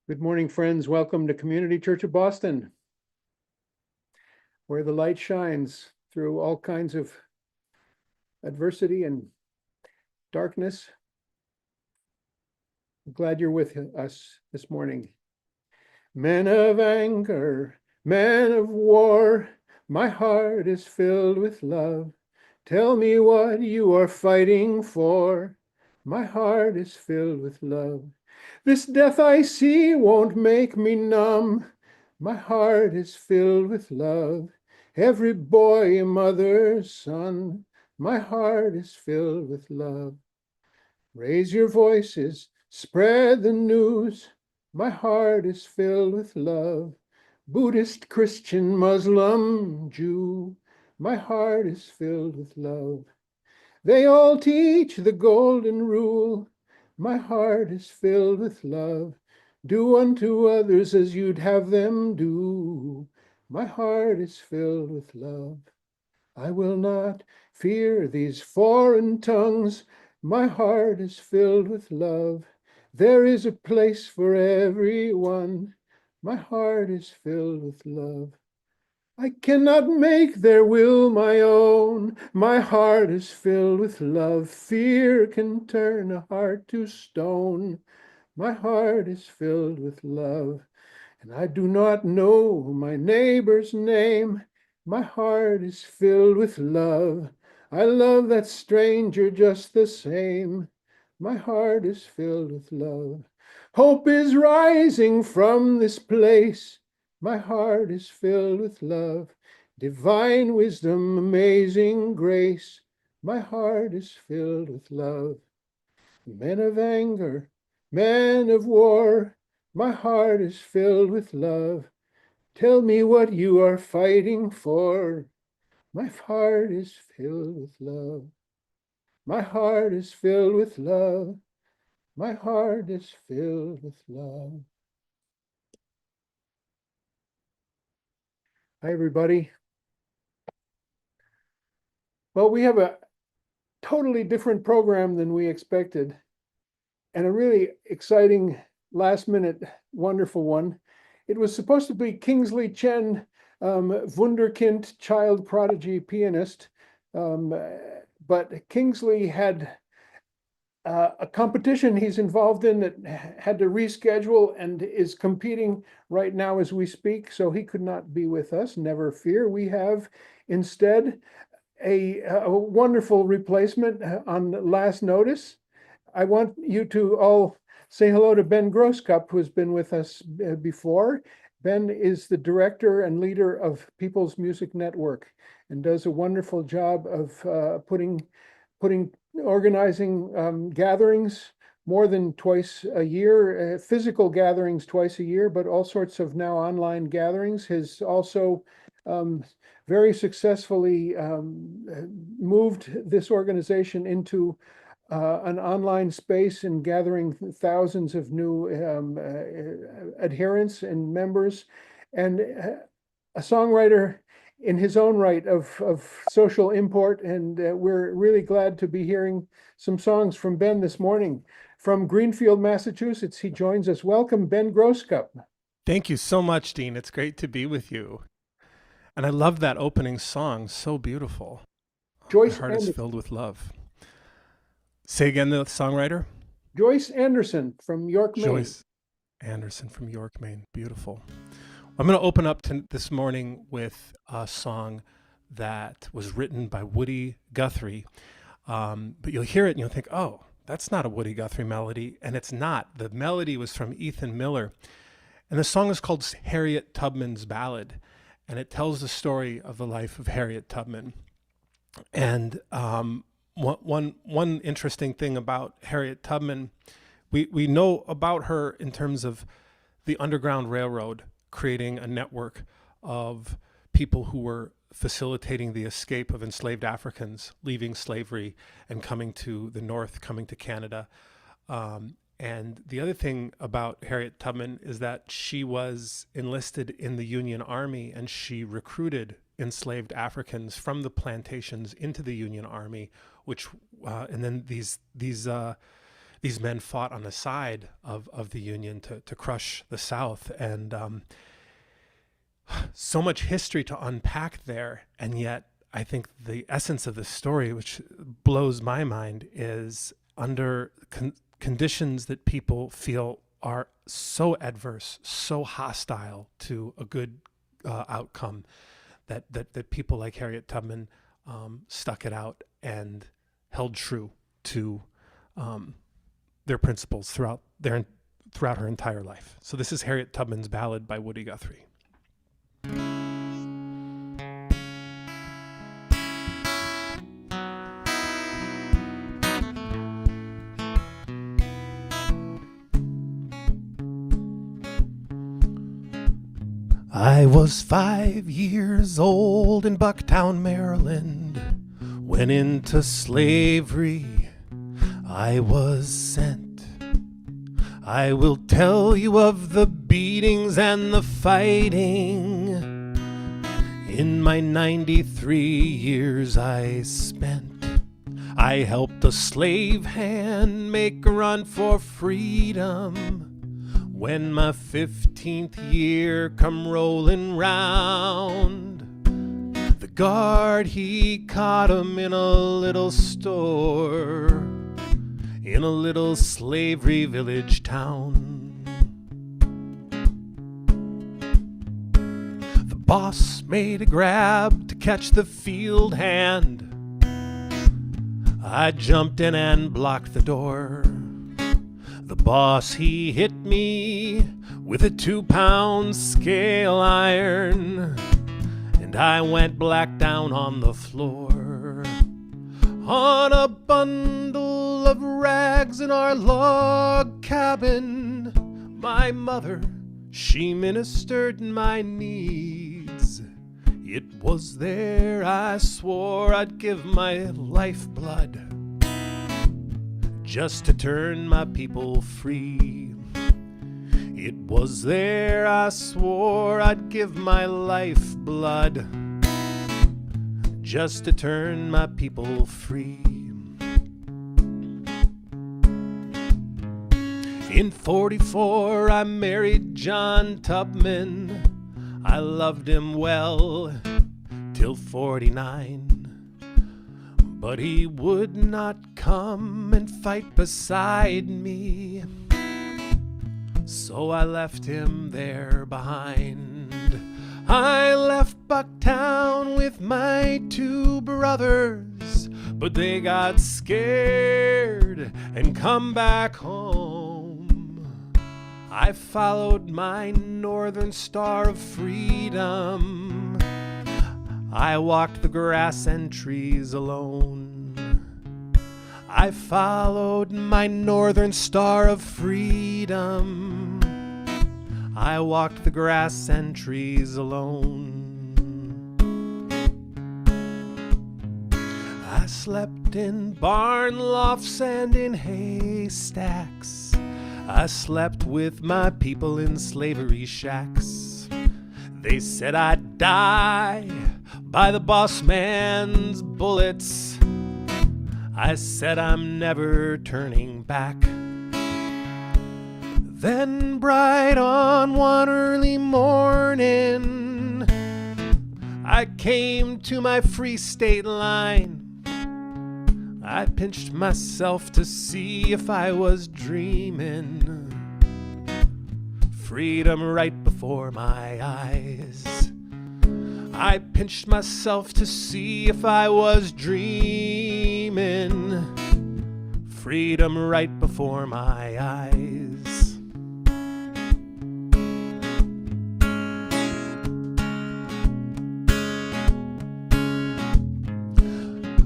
Good morning, friends. Welcome to Community Church of Boston, where the light shines through all kinds of adversity and darkness. I'm glad you're with us this morning. Men of anger, men of war, my heart is filled with love. Tell me what you are fighting for. My heart is filled with love. This death I see won't make me numb. My heart is filled with love. Every boy, a mother's son. My heart is filled with love. Raise your voices, spread the news. My heart is filled with love. Buddhist, Christian, Muslim, Jew. My heart is filled with love. They all teach the golden rule. My heart is filled with love. Do unto others as you'd have them do. My heart is filled with love. I will not fear these foreign tongues. My heart is filled with love. There is a place for everyone. My heart is filled with love. I cannot make their will my own. My heart is filled with love. Fear can turn a heart to stone. My heart is filled with love. And I do not know my neighbor's name. My heart is filled with love. I love that stranger just the same. My heart is filled with love. Hope is rising from this place. My heart is filled with love. Divine wisdom, amazing grace. My heart is filled with love. Men of anger, men of war, my heart is filled with love. Tell me what you are fighting for. My heart is filled with love. My heart is filled with love. My heart is filled with love. Hi, everybody. Well, we have a totally different program than we expected, and a really exciting last-minute, wonderful one. It was supposed to be Kingsley Chen, wunderkind, child prodigy pianist, but Kingsley had a competition he's involved in that had to reschedule and is competing right now as we speak, so he could not be with us. Never fear. We have instead a wonderful replacement on last notice. I want you to all say hello to Ben Grosscup, who has been with us before. Ben is the director and leader of People's Music Network and does a wonderful job of organizing gatherings more than twice a year, physical gatherings twice a year, but all sorts of now online gatherings. Has also very successfully moved this organization into an online space and gathering thousands of new adherents and members, and a songwriter in his own right of social import. And we're really glad to be hearing some songs from Ben this morning. From Greenfield, Massachusetts, he joins us. Welcome, Ben Grosscup. Thank you so much, Dean. It's great to be with you. And I love that opening song. So beautiful. My Joyce heart is Anderson. filled with love. Say again the songwriter? Joyce Anderson from York, Maine. Joyce Anderson from York, Maine. Beautiful. I'm going to open up this morning with a song that was written by Woody Guthrie. But you'll hear it and you'll think, oh, that's not a Woody Guthrie melody. And it's not. The melody was from Ethan Miller. And the song is called Harriet Tubman's Ballad. And it tells the story of the life of Harriet Tubman. And one interesting thing about Harriet Tubman, we know about her in terms of the Underground Railroad creating a network of people who were facilitating the escape of enslaved Africans leaving slavery and coming to the North, coming to Canada. And the other thing about Harriet Tubman is that she was enlisted in the Union Army, and she recruited enslaved Africans from the plantations into the Union Army, which and then these these men fought on the side of the Union to crush the South. And so much history to unpack there. And yet I think the essence of the story, which blows my mind, is under conditions that people feel are so adverse, so hostile to a good outcome, that people like Harriet Tubman stuck it out and held true to their principles throughout her entire life. So this is Harriet Tubman's ballad by Woody Guthrie. I was 5 years old in Bucktown, Maryland, when into slavery I was sent. I will tell you of the beatings and the fighting in my 93 years I spent. I helped a slave hand make a run for freedom when my 15th year come rolling round. The guard, he caught him in a little store in a little slavery village town. The boss made a grab to catch the field hand. I jumped in and blocked the door. The boss, he hit me with a 2-pound scale iron, and I went black down on the floor. On a bundle of rags in our log cabin, my mother, she ministered my needs. It was there I swore I'd give my lifeblood just to turn my people free. It was there I swore I'd give my lifeblood just to turn my people free. In 44 I married John Tubman. I loved him well till 49. But he would not come and fight beside me, so I left him there behind. I left Bucktown with my 2 brothers, but they got scared and come back home. I followed my northern star of freedom. I walked the grass and trees alone. I followed my northern star of freedom. I walked the grass and trees alone. I slept in barn lofts and in haystacks. I slept with my people in slavery shacks. They said I'd die by the boss man's bullets. I said I'm never turning back. Then bright on one early morning, I came to my free state line. I pinched myself to see if I was dreaming. Freedom right before my eyes. I pinched myself to see if I was dreaming. Freedom right before my eyes.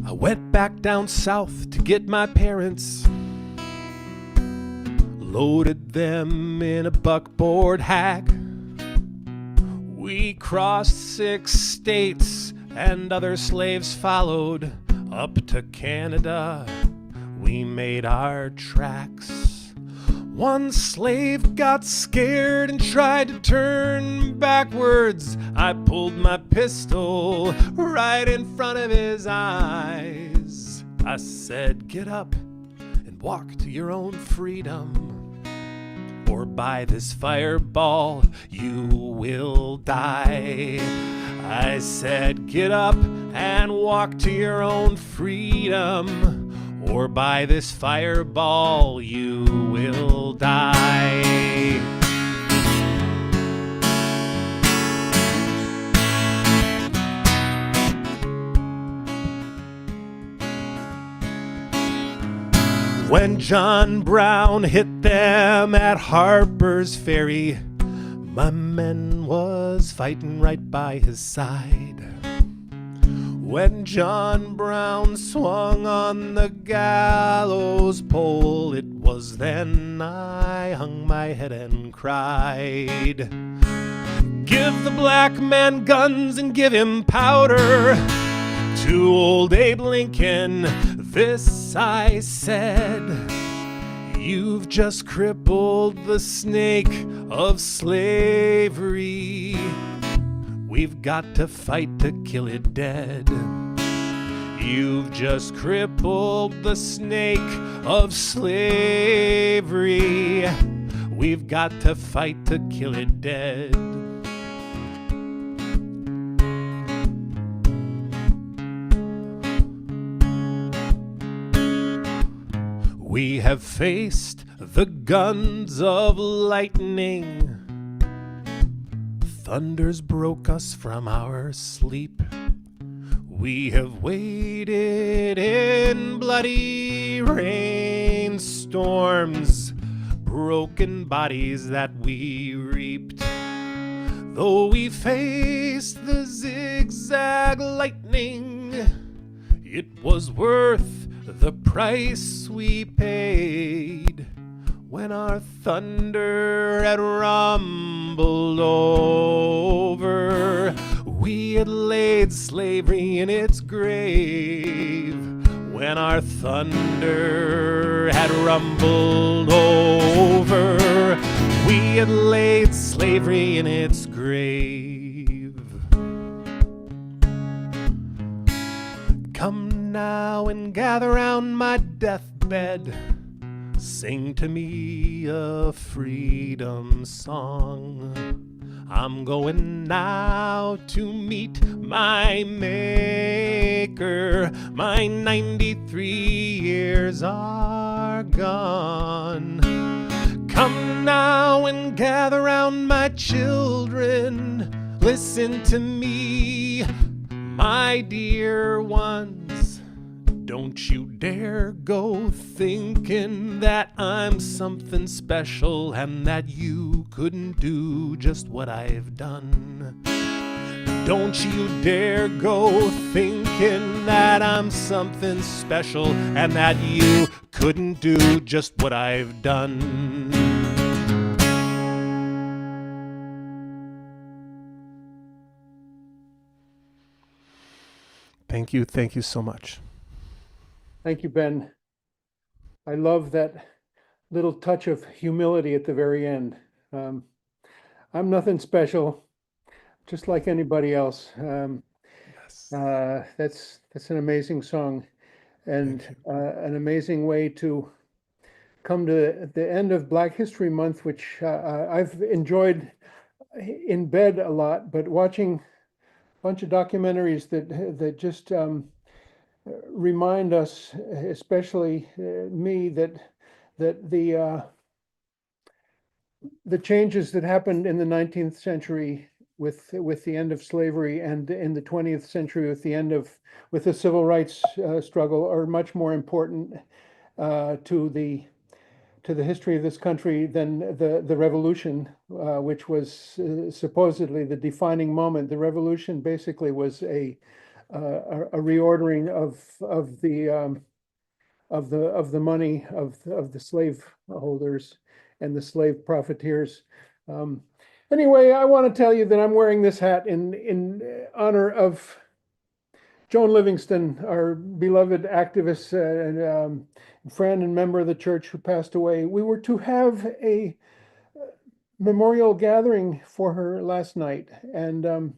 I went back down south to get my parents. Loaded them in a buckboard hack. We crossed 6 states and other slaves followed up to Canada. We made our tracks. One slave got scared and tried to turn backwards. I pulled my pistol right in front of his eyes. I said, "Get up and walk to your own freedom, or by this fireball you will die. I said, get up and walk to your own freedom, or by this fireball you will die. When John Brown hit them at Harper's Ferry, my man was fighting right by his side. When John Brown swung on the gallows pole, it was then I hung my head and cried. Give the black man guns and give him powder. To old Abe Lincoln, this I said. You've just crippled the snake of slavery. We've got to fight to kill it dead. You've just crippled the snake of slavery. We've got to fight to kill it dead. We have faced the guns of lightning. Thunders broke us from our sleep. We have waded in bloody rainstorms, broken bodies that we reaped. Though we faced the zigzag lightning, it was worth the price we paid. When our thunder had rumbled over, we had laid slavery in its grave. When our thunder had rumbled over, we had laid slavery in its grave. Come now and gather round my deathbed. Sing to me a freedom song. I'm going now to meet my maker. My 93 years are gone. Come now and gather round my children. Listen to me, my dear ones. Don't you dare go thinking that I'm something special and that you couldn't do just what I've done. Don't you dare go thinking that I'm something special and that you couldn't do just what I've done. Thank you so much. Thank you, Ben. I love that little touch of humility at the very end. I'm nothing special, just like anybody else. Yes. That's an amazing song, and an amazing way to come to the end of Black History Month, which I've enjoyed in bed a lot, but watching a bunch of documentaries that just remind us, especially me, that the changes that happened in the 19th century with the end of slavery, and in the 20th century with the civil rights struggle, are much more important to the history of this country than the revolution, which was supposedly the defining moment. The revolution basically was a reordering of the money of the slave holders and the slave profiteers. Anyway, I want to tell you that I'm wearing this hat in honor of Joan Livingston, our beloved activist and friend and member of the church who passed away. We were to have a memorial gathering for her last night, and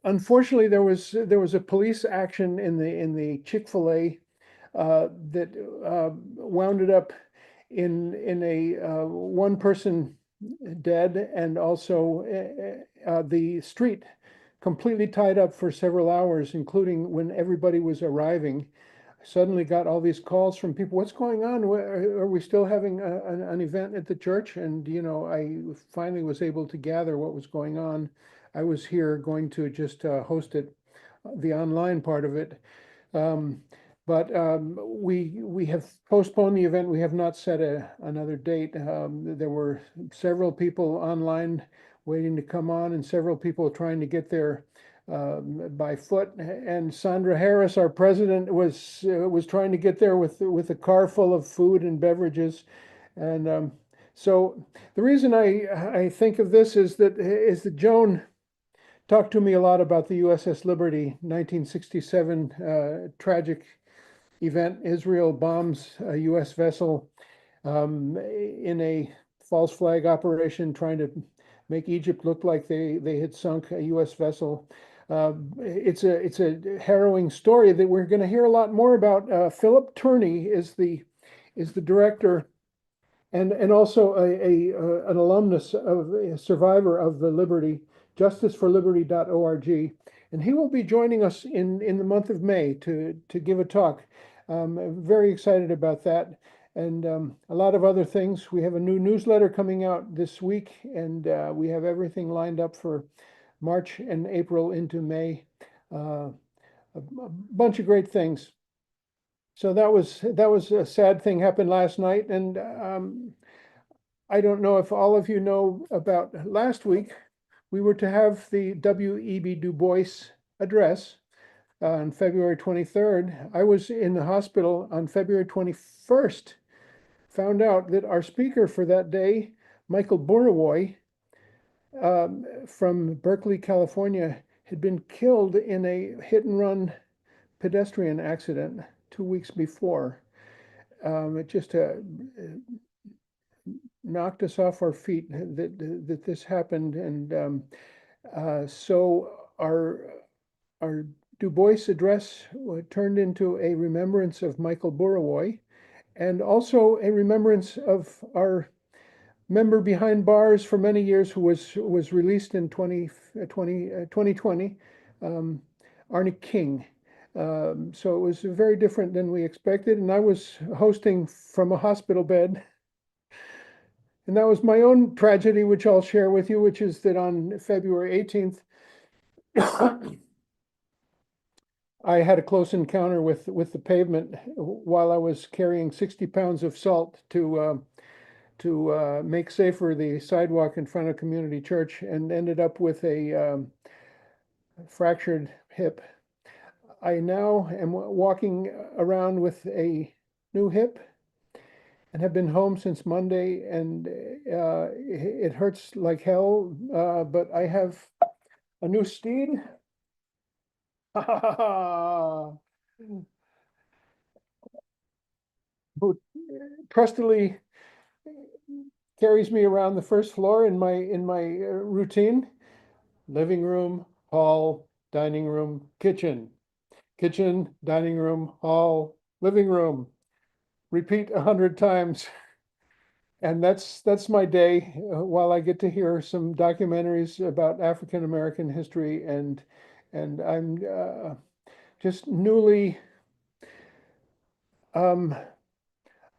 unfortunately, there was a police action in the Chick-fil-A that wound up in a one person dead, and also the street completely tied up for several hours, including when everybody was arriving. Suddenly got all these calls from people. What's going on? Are we still having an event at the church? And, I finally was able to gather what was going on. I was here going to just host it, the online part of it. But we have postponed the event. We have not set another date. There were several people online waiting to come on, and several people trying to get there by foot. And Sandra Harris, our president, was trying to get there with a car full of food and beverages. And so the reason I think of this is that Joan talked to me a lot about the USS Liberty, 1967 tragic event. Israel bombs a U.S. vessel in a false flag operation, trying to make Egypt look like they had sunk a U.S. vessel. It's a harrowing story that we're going to hear a lot more about. Philip Turney is the director, and also an alumnus of a survivor of the Liberty, justiceforliberty.org, and he will be joining us in the month of May to give a talk. I'm very excited about that, and a lot of other things. We have a new newsletter coming out this week, and we have everything lined up for March and April into May. A bunch of great things. So that was a sad thing happened last night, and I don't know if all of you know about last week. We were to have the W.E.B. Du Bois address on February 23rd. I was in the hospital on February 21st. Found out that our speaker for that day, Michael Burawoy, from Berkeley, California, had been killed in a hit and run pedestrian accident 2 weeks before. It just knocked us off our feet that this happened, and so our Du Bois address turned into a remembrance of Michael Burawoy, and also a remembrance of our member behind bars for many years, who was released in 2020, Arnie King. So it was very different than we expected, and I was hosting from a hospital bed. And that was my own tragedy, which I'll share with you, which is that on February 18th, I had a close encounter with the pavement while I was carrying 60 pounds of salt to make safer the sidewalk in front of Community Church, and ended up with a fractured hip. I now am walking around with a new hip and have been home since Monday, and it hurts like hell, but I have a new steed who trustily carries me around the first floor in my routine: living room, hall, dining room, kitchen, dining room, hall, living room. Repeat 100 times. And that's my day, while I get to hear some documentaries about African American history, and I'm just newly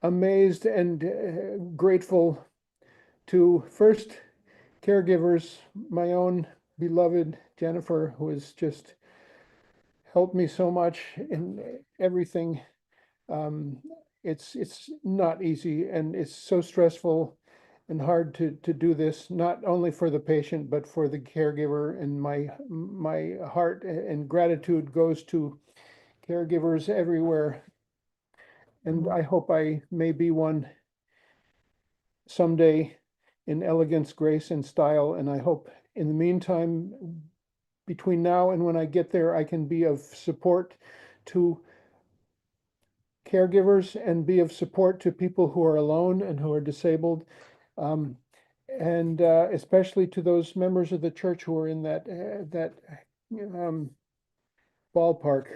amazed and grateful to first caregivers, my own beloved Jennifer, who has just helped me so much in everything. It's not easy, and it's so stressful and hard to do this, not only for the patient, but for the caregiver. And my heart and gratitude goes to caregivers everywhere. And I hope I may be one someday, in elegance, grace, and style. And I hope in the meantime, between now and when I get there, I can be of support to caregivers and be of support to people who are alone and who are disabled, and especially to those members of the church who are in that ballpark.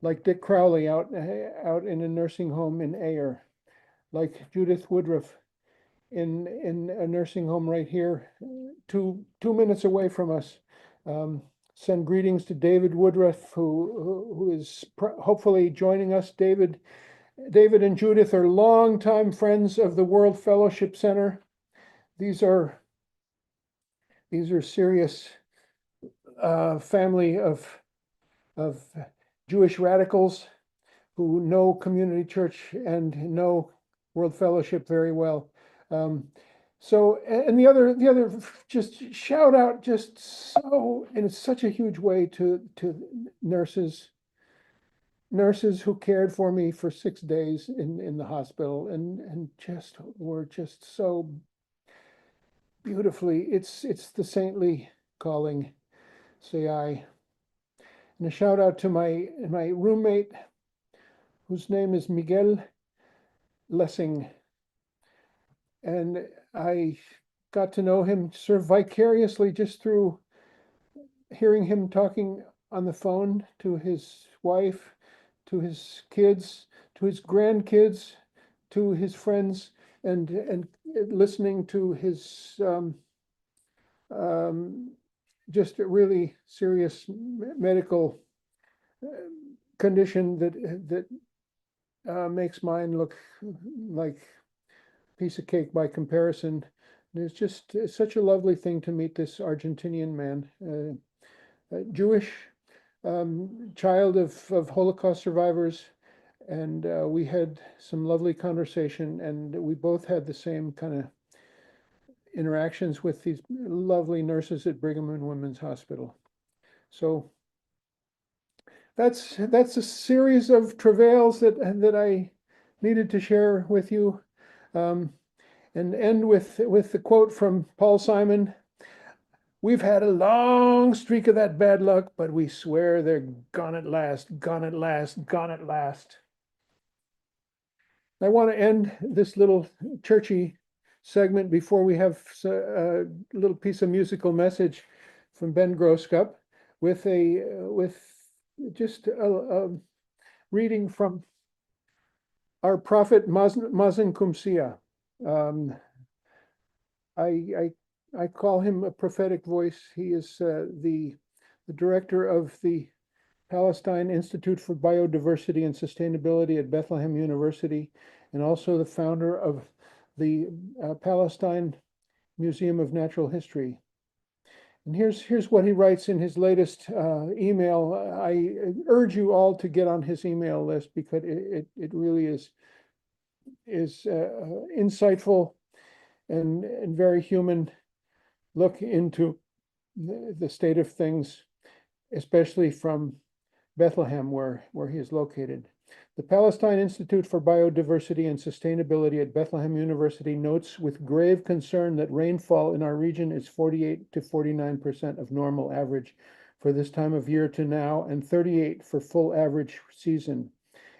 like Dick Crowley out in a nursing home in Ayer, like Judith Woodruff in a nursing home right here, 2 minutes away from us. Send greetings to David Woodruff, who is hopefully joining us. David and Judith are longtime friends of the World Fellowship Center. These are serious family of Jewish radicals who know community church and know World Fellowship very well. And the other just shout out just so in such a huge way to nurses who cared for me for 6 days in the hospital and just were just so beautifully. It's the saintly calling, say I. And a shout out to my roommate, whose name is Miguel Lessing. And I got to know him sort of vicariously just through hearing him talking on the phone to his wife, to his kids, to his grandkids, to his friends, and listening to his just a really serious medical condition that makes mine look like piece of cake by comparison. It's just such a lovely thing to meet this Argentinian man, Jewish, child of Holocaust survivors, and we had some lovely conversation, and we both had the same kind of interactions with these lovely nurses at Brigham and Women's Hospital. So that's a series of travails that I needed to share with you. And end with the quote from Paul Simon: "We've had a long streak of that bad luck, but we swear they're gone at last, gone at last, gone at last." I want to end this little churchy segment before we have a little piece of musical message from Ben Grosscup with just a reading from our prophet Mazen Kumsia. I call him a prophetic voice. He is the director of the Palestine Institute for Biodiversity and Sustainability at Bethlehem University, and also the founder of the Palestine Museum of Natural History. And here's what he writes in his latest email. I urge you all to get on his email list because it really is insightful and very human look into the state of things, especially from Bethlehem, where he is located. The Palestine Institute for Biodiversity and Sustainability at Bethlehem University notes with grave concern that rainfall in our region is 48 to 49% of normal average for this time of year to now, and 38 for full average season.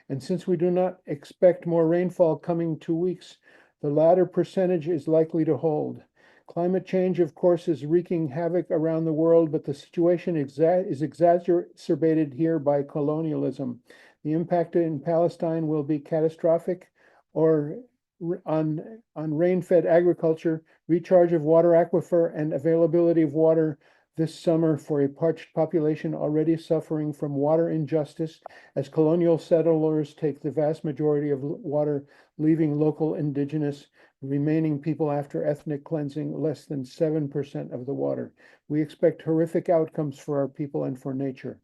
And since we do not expect more rainfall coming 2 weeks, the latter percentage is likely to hold. Climate change, of course, is wreaking havoc around the world, but the situation is exacerbated here by colonialism. The impact in Palestine will be catastrophic or on rain-fed agriculture, recharge of water aquifer, and availability of water this summer for a parched population already suffering from water injustice as colonial settlers take the vast majority of water, leaving local indigenous remaining people after ethnic cleansing less than 7% of the water. We expect horrific outcomes for our people and for nature.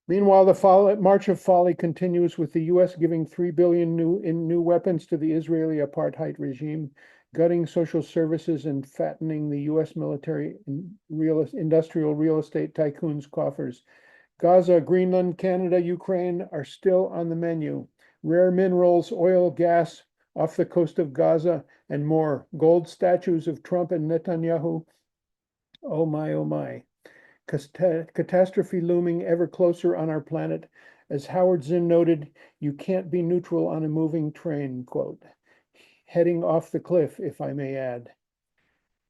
Meanwhile, the March of Folly continues, with the U.S. giving $3 billion in new weapons to the Israeli apartheid regime, gutting social services and fattening the U.S. military and industrial real estate tycoons' coffers. Gaza, Greenland, Canada, Ukraine are still on the menu. Rare minerals, oil, gas off the coast of Gaza, and more. Gold statues of Trump and Netanyahu. Oh my, oh my. Catastrophe looming ever closer on our planet. As Howard Zinn noted, you can't be neutral on a moving train, quote. Heading off the cliff, if I may add.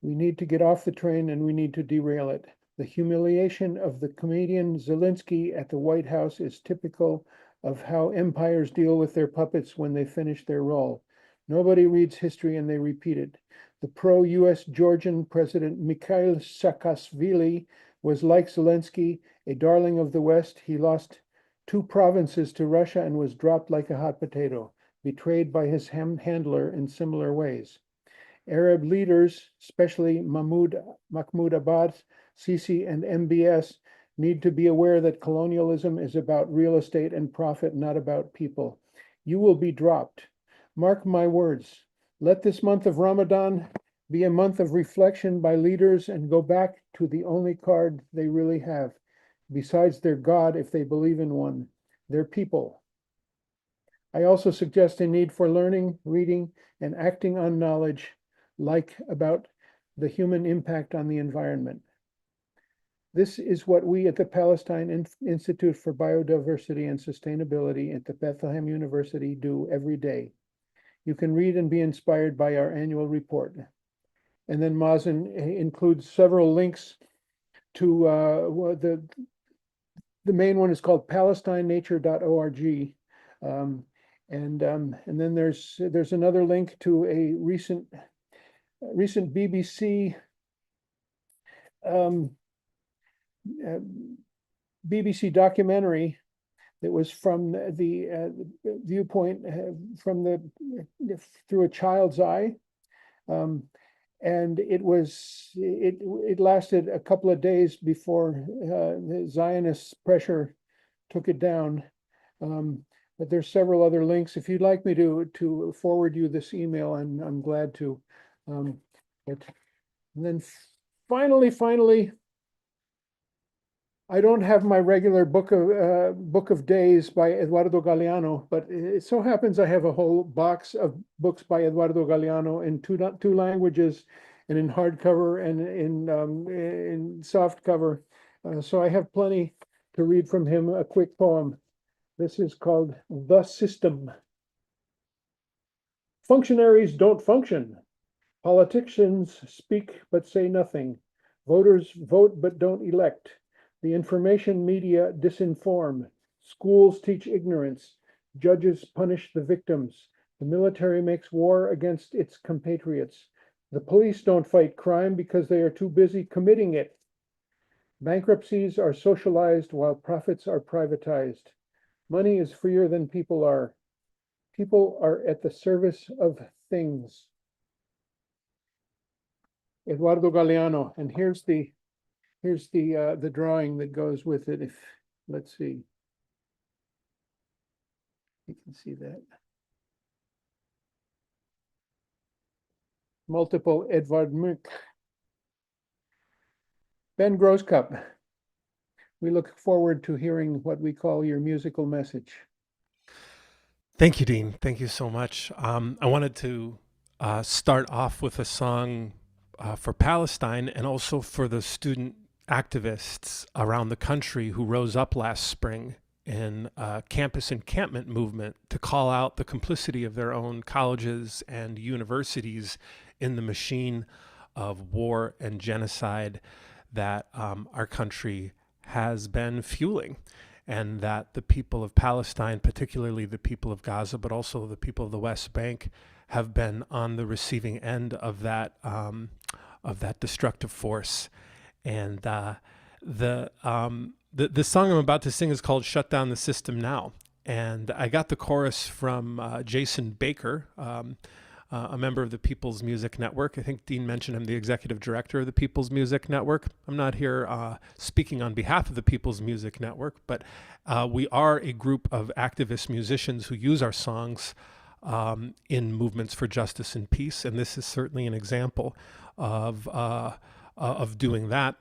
We need to get off the train and we need to derail it. The humiliation of the comedian Zelensky at the White House is typical of how empires deal with their puppets when they finish their role. Nobody reads history and they repeat it. The pro-US Georgian President Mikhail Saakashvili was like Zelensky, a darling of the West. He lost 2 provinces to Russia and was dropped like a hot potato, betrayed by his handler in similar ways. Arab leaders, especially Mahmoud Abbas, Sisi, and MBS, need to be aware that colonialism is about real estate and profit, not about people. You will be dropped. Mark my words. Let this month of Ramadan be a month of reflection by leaders and go back to the only card they really have, besides their God, if they believe in one, their people. I also suggest a need for learning, reading, and acting on knowledge, like about the human impact on the environment. This is what we at the Palestine Institute for Biodiversity and Sustainability at the Bethlehem University do every day. You can read and be inspired by our annual report. And then Mazen includes several links to the main one is called palestinenature.org. And then there's another link to a recent BBC BBC documentary that was from the viewpoint through a child's eye, and it lasted a couple of days before the Zionist pressure took it down. But there's several other links. If you'd like me to forward you this email, I'm glad to. And then finally, I don't have my regular book of days by Eduardo Galeano, but it so happens I have a whole box of books by Eduardo Galeano in two languages, and in hardcover and in soft cover. So I have plenty to read from him. A quick poem. This is called The System. Functionaries don't function. Politicians speak but say nothing. Voters vote but don't elect. The information media disinform. Schools teach ignorance. Judges punish the victims. The military makes war against its compatriots. The police don't fight crime because they are too busy committing it. Bankruptcies are socialized while profits are privatized. Money is freer than people are. People are at the service of things. Eduardo Galeano, and here's the drawing that goes with it. If let's see, you can see that. Multiple Edvard Munch. Ben Grosscup, we look forward to hearing what we call your musical message. Thank you, Dean. Thank you so much. I wanted to start off with a song for Palestine and also for the student activists around the country who rose up last spring in a campus encampment movement to call out the complicity of their own colleges and universities in the machine of war and genocide that our country has been fueling, and that the people of Palestine, particularly the people of Gaza, but also the people of the West Bank, have been on the receiving end of that destructive force. And the song I'm about to sing is called "Shut Down the System Now," and I got the chorus from Jason Baker, a member of the People's Music Network. I think Dean mentioned him, the executive director of the People's Music Network. I'm not here speaking on behalf of the People's Music Network, but we are a group of activist musicians who use our songs in movements for justice and peace, and this is certainly an example of doing that.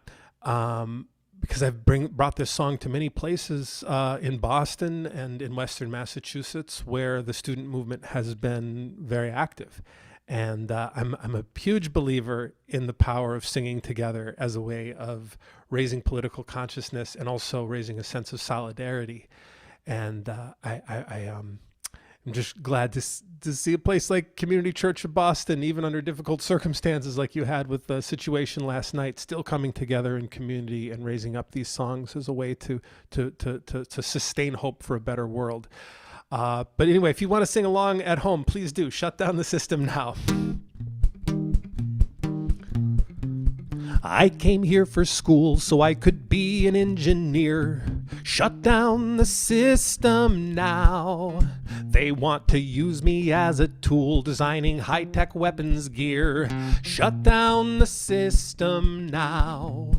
Because I've brought this song to many places in Boston and in Western Massachusetts, where the student movement has been very active. And I'm a huge believer in the power of singing together as a way of raising political consciousness and also raising a sense of solidarity. And I'm I'm just glad to see a place like Community Church of Boston, even under difficult circumstances like you had with the situation last night, still coming together in community and raising up these songs as a way to sustain hope for a better world. But anyway, if you want to sing along at home, please do. Shut down the system now. I came here for school so I could be an engineer. Shut down the system now. They want to use me as a tool, designing high-tech weapons gear. Shut down the system now.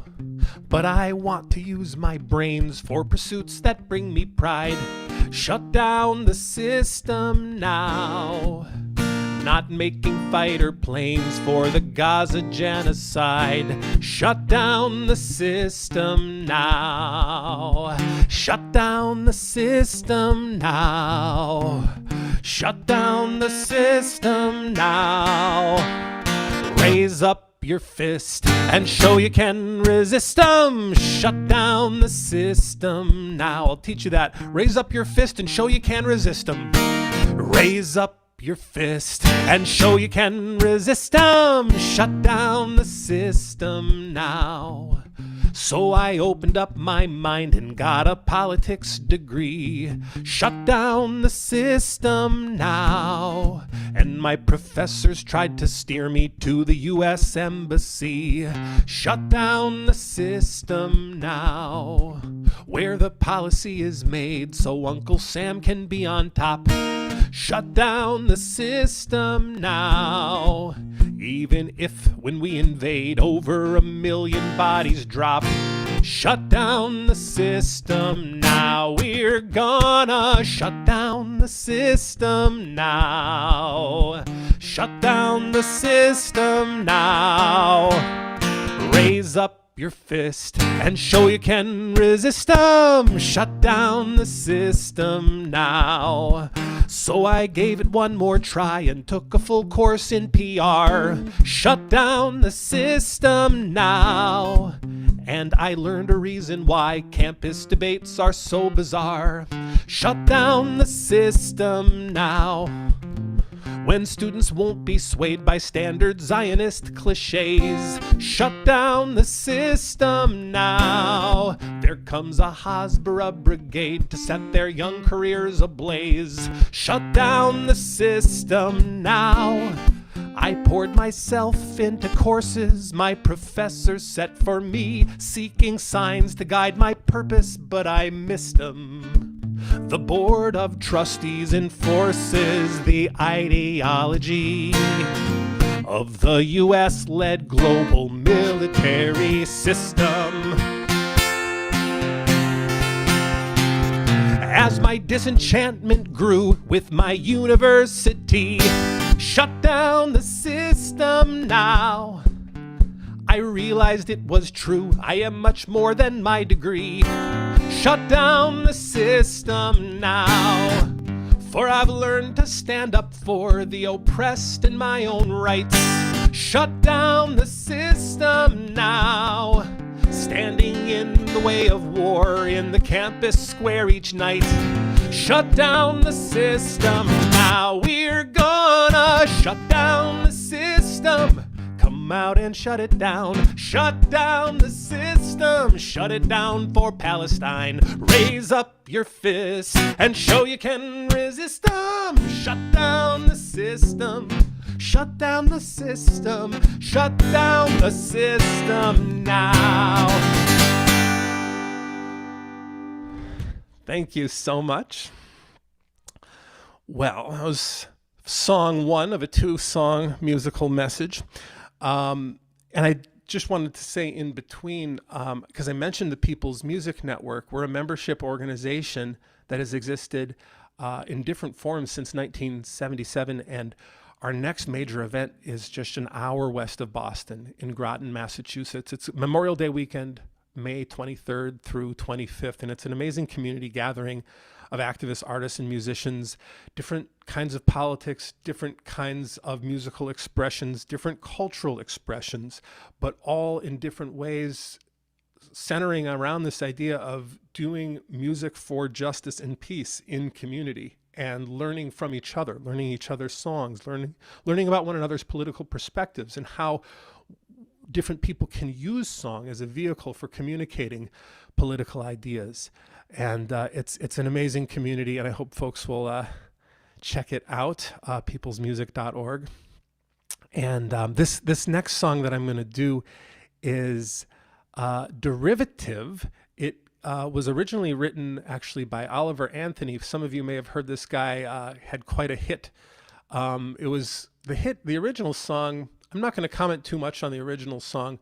But I want to use my brains for pursuits that bring me pride. Shut down the system now. Not making fighter planes for the Gaza genocide. Shut down the system now. Shut down the system now. Shut down the system now. Raise up your fist and show you can resist them. Shut down the system now. I'll teach you that. Raise up your fist and show you can resist them. Raise up your fist and show you can resist them. Shut down the system now. So I opened up my mind and got a politics degree. Shut down the system now. And my professors tried to steer me to the U.S. Embassy. Shut down the system now. Where the policy is made so Uncle Sam can be on top. Shut down the system now. Even if when we invade over 1 million bodies drop. Shut down the system now. We're gonna shut down the system now. Shut down the system now. Raise up your fist and show you can resist them. Shut down the system now. So I gave it one more try and took a full course in PR. Shut down the system now. And I learned a reason why campus debates are so bizarre. Shut down the system now. When students won't be swayed by standard Zionist cliches. Shut down the system now. There comes a Hasbara brigade to set their young careers ablaze. Shut down the system now. I poured myself into courses my professor set for me, seeking signs to guide my purpose, but I missed them. The Board of Trustees enforces the ideology of the US-led global military system. As my disenchantment grew with my university, shut down the system now. I realized it was true. I am much more than my degree. Shut down the system now. For I've learned to stand up for the oppressed in my own rights. Shut down the system now. Standing in the way of war in the campus square each night. Shut down the system now. We're gonna shut down the system. Come out and shut it down. Shut down the system. Shut it down for Palestine. Raise up your fist and show you can resist them. Shut down the system. Shut down the system. Shut down the system now. Thank you so much. Well, that was song one of a 2-song musical message. And I just wanted to say in between, because I mentioned the People's Music Network, we're a membership organization that has existed in different forms since 1977, and our next major event is just an hour west of Boston in Groton, Massachusetts. It's Memorial Day weekend, May 23rd through 25th, and it's an amazing community gathering of activists, artists, and musicians, different kinds of politics, different kinds of musical expressions, different cultural expressions, but all in different ways, centering around this idea of doing music for justice and peace in community. and learning from each other, learning each other's songs, learning about one another's political perspectives and how different people can use song as a vehicle for communicating political ideas. And it's an amazing community, and I hope folks will check it out, peoplesmusic.org. And this next song that I'm going to do is derivative. It was originally written actually by Oliver Anthony. Some of you may have heard this guy had quite a hit. It was the original song. I'm not going to comment too much on the original song.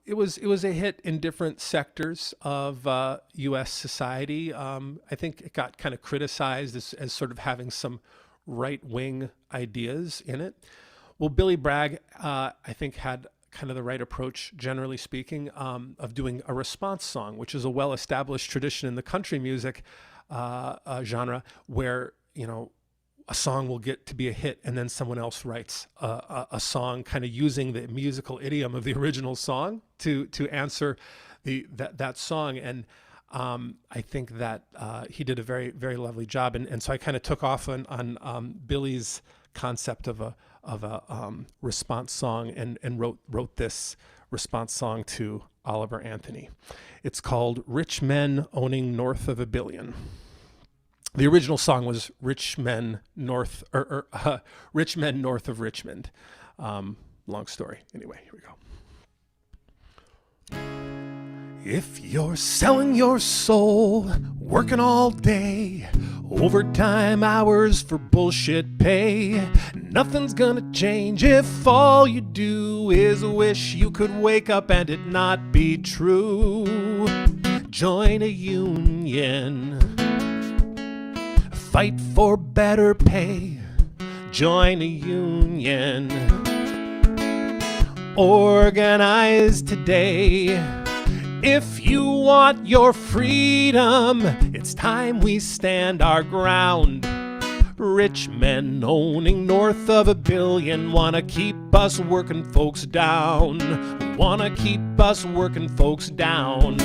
It was a hit in different sectors of U.S. society. I think it got kind of criticized as sort of having some right-wing ideas in it. Well, Billy Bragg, I think, had kind of the right approach, generally speaking, of doing a response song, which is a well-established tradition in the country music genre, where, you know, a song will get to be a hit and then someone else writes a song kind of using the musical idiom of the original song to answer that song. And I think that he did a very, very lovely job. And so I kind of took off on Billy's concept of a response song and wrote this response song to Oliver Anthony. It's called Rich Men Owning North of a Billion. The original song was Rich Men North of Richmond. Long story. Anyway, here we go. If you're selling your soul, working all day, overtime hours for bullshit pay, nothing's gonna change if all you do is wish you could wake up and it not be true. Join a union. Fight for better pay. Join a union. Organize today. If you want your freedom, it's time we stand our ground. Rich men owning north of a billion wanna keep us working folks down. Wanna keep us working folks down.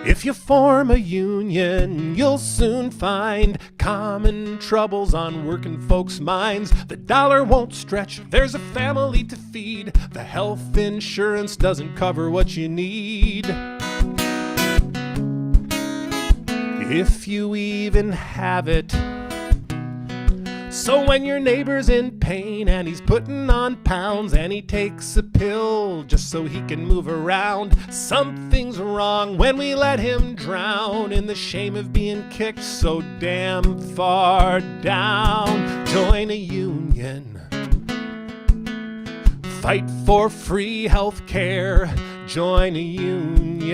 If you form a union, you'll soon find common troubles on working folks' minds. The dollar won't stretch, there's a family to feed. The health insurance doesn't cover what you need. If you even have it. So when your neighbor's in pain and he's putting on pounds and he takes a pill just so he can move around, something's wrong when we let him drown in the shame of being kicked so damn far down. Join a union. Fight for free health care. Join a union.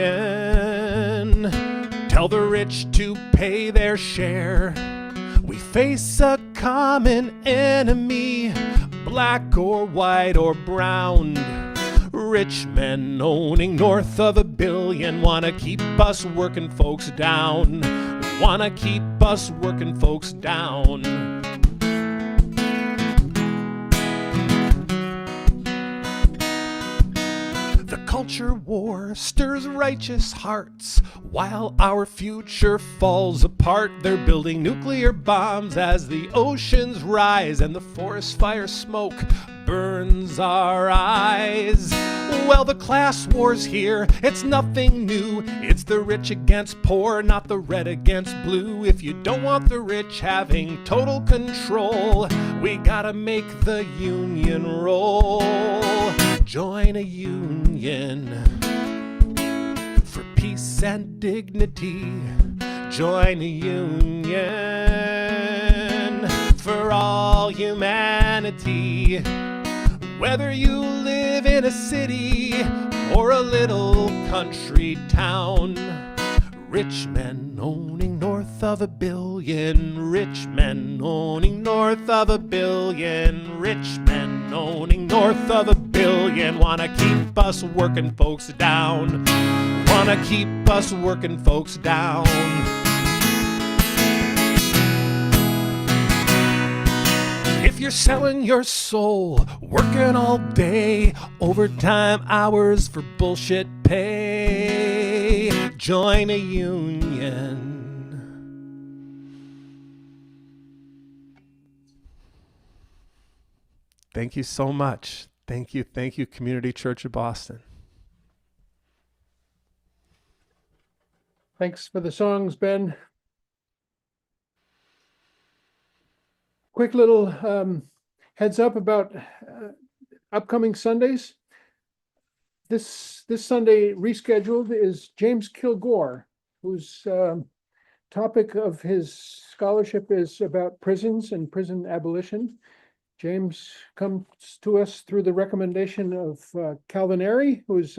Tell the rich to pay their share. We face a common enemy, black or white or brown. Rich men owning north of a billion wanna keep us working folks down. Wanna keep us working folks down. The culture war stirs righteous hearts while our future falls apart. They're building nuclear bombs as the oceans rise and the forest fire smoke burns our eyes. Well, the class war's here, it's nothing new. It's the rich against poor, not the red against blue. If you don't want the rich having total control, we gotta make the union roll. Join a union for peace and dignity. Join a union for all humanity. Whether you live in a city or a little country town, rich men owning north of a billion. Rich men owning north of a billion. Rich men owning north of a billion wanna keep us working folks down. Wanna keep us working folks down. If you're selling your soul, working all day, overtime hours for bullshit pay, join a union. Thank you so much. Thank you, Community Church of Boston. Thanks for the songs, Ben. Quick little heads up about upcoming Sundays. This Sunday rescheduled is James Kilgore, whose topic of his scholarship is about prisons and prison abolition. James comes to us through the recommendation of Calvin Airy, who's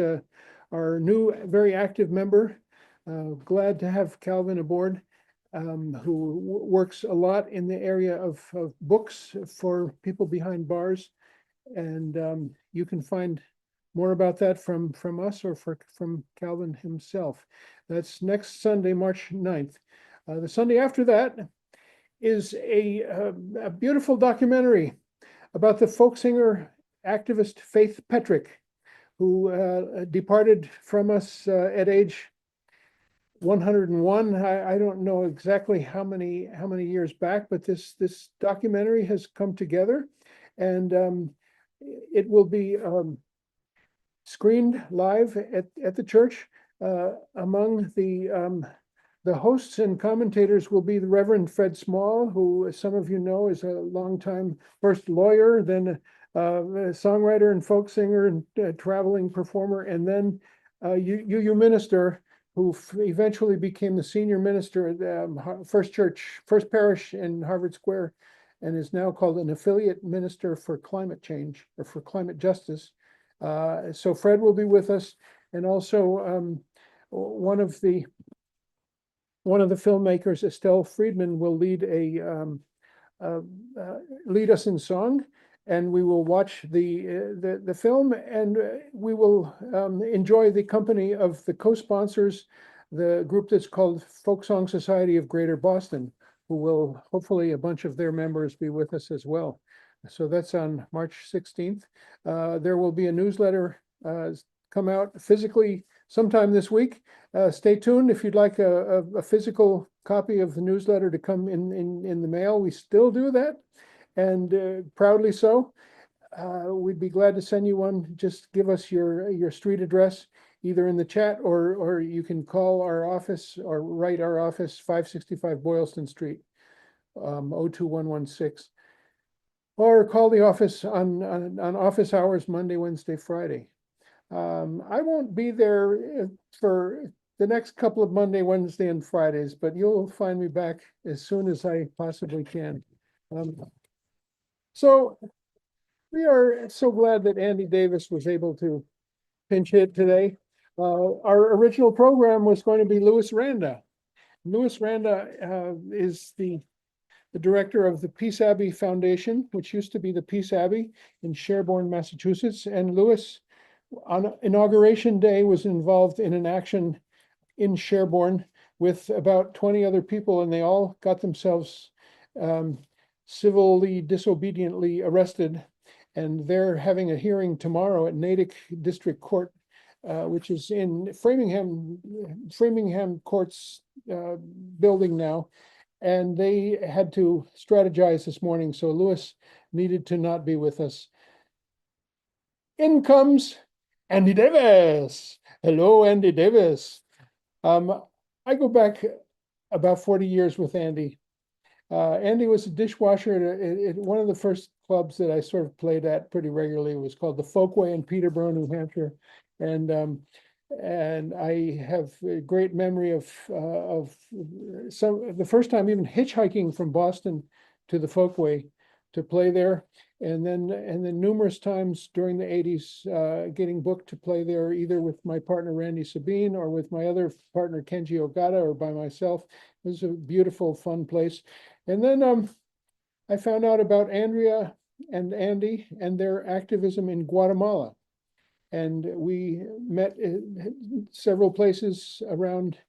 our new very active member. Glad to have Calvin aboard, who works a lot in the area of books for people behind bars. And you can find more about that from us or from Calvin himself. That's next Sunday, March 9th. The Sunday after that is a beautiful documentary about the folk singer activist Faith Petrick, who departed from us at age 101. I don't know exactly how many years back, but this documentary has come together, and it will be screened live at the church. Among the hosts and commentators will be the Reverend Fred Small, who some of you know is a longtime first lawyer, then a songwriter and folk singer and traveling performer, and then UU minister, who eventually became the senior minister at the First Parish in Harvard Square, and is now called an affiliate minister for climate change or for climate justice. So Fred will be with us, and also one of the filmmakers, Estelle Friedman, will lead lead us in song, and we will watch the film, and we will enjoy the company of the co-sponsors, the group that's called Folk Song Society of Greater Boston, who will hopefully a bunch of their members be with us as well. So that's on March 16th. There will be a newsletter come out physically sometime this week. Stay tuned if you'd like a physical copy of the newsletter to come in the mail. We still do that, and proudly so. We'd be glad to send you one. Just give us your street address, either in the chat or you can call our office or write our office, 565 Boylston Street, 02116. Or call the office on office hours, Monday, Wednesday, Friday. I won't be there for the next couple of Monday, Wednesday, and Fridays, but you'll find me back as soon as I possibly can. So we are so glad that Andy Davis was able to pinch hit today. Our original program was going to be Louis Randa. Louis Randa is the director of the Peace Abbey Foundation, which used to be the Peace Abbey in Sherborne, Massachusetts. And Louis, on Inauguration Day, was involved in an action in Sherborne with about 20 other people, and they all got themselves civilly, disobediently arrested. And they're having a hearing tomorrow at Natick District Court, which is in Framingham Courts building now. And they had to strategize this morning, so Louis needed to not be with us. In comes Andy Davis. Hello, Andy Davis. I go back about 40 years with Andy. Andy was a dishwasher at one of the first clubs that I sort of played at pretty regularly. It was called the Folkway in Peterborough, New Hampshire. And I have a great memory of the first time even hitchhiking from Boston to the Folkway to play there, and then numerous times during the 80s getting booked to play there, either with my partner Randy Sabine or with my other partner Kenji Ogata, or by myself. It was a beautiful, fun place. And then I found out about Andrea and Andy and their activism in Guatemala. And we met several places around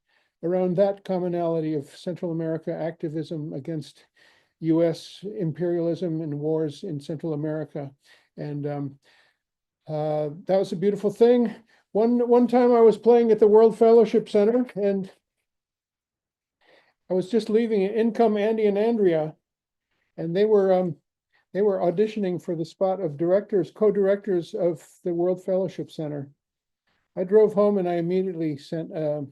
that commonality of Central America activism against US imperialism and wars in Central America. And that was a beautiful thing. One time I was playing at the World Fellowship Center, and I was just leaving. In come Andy and Andrea, and they were auditioning for the spot of co-directors of the World Fellowship Center. I drove home and I immediately sent, I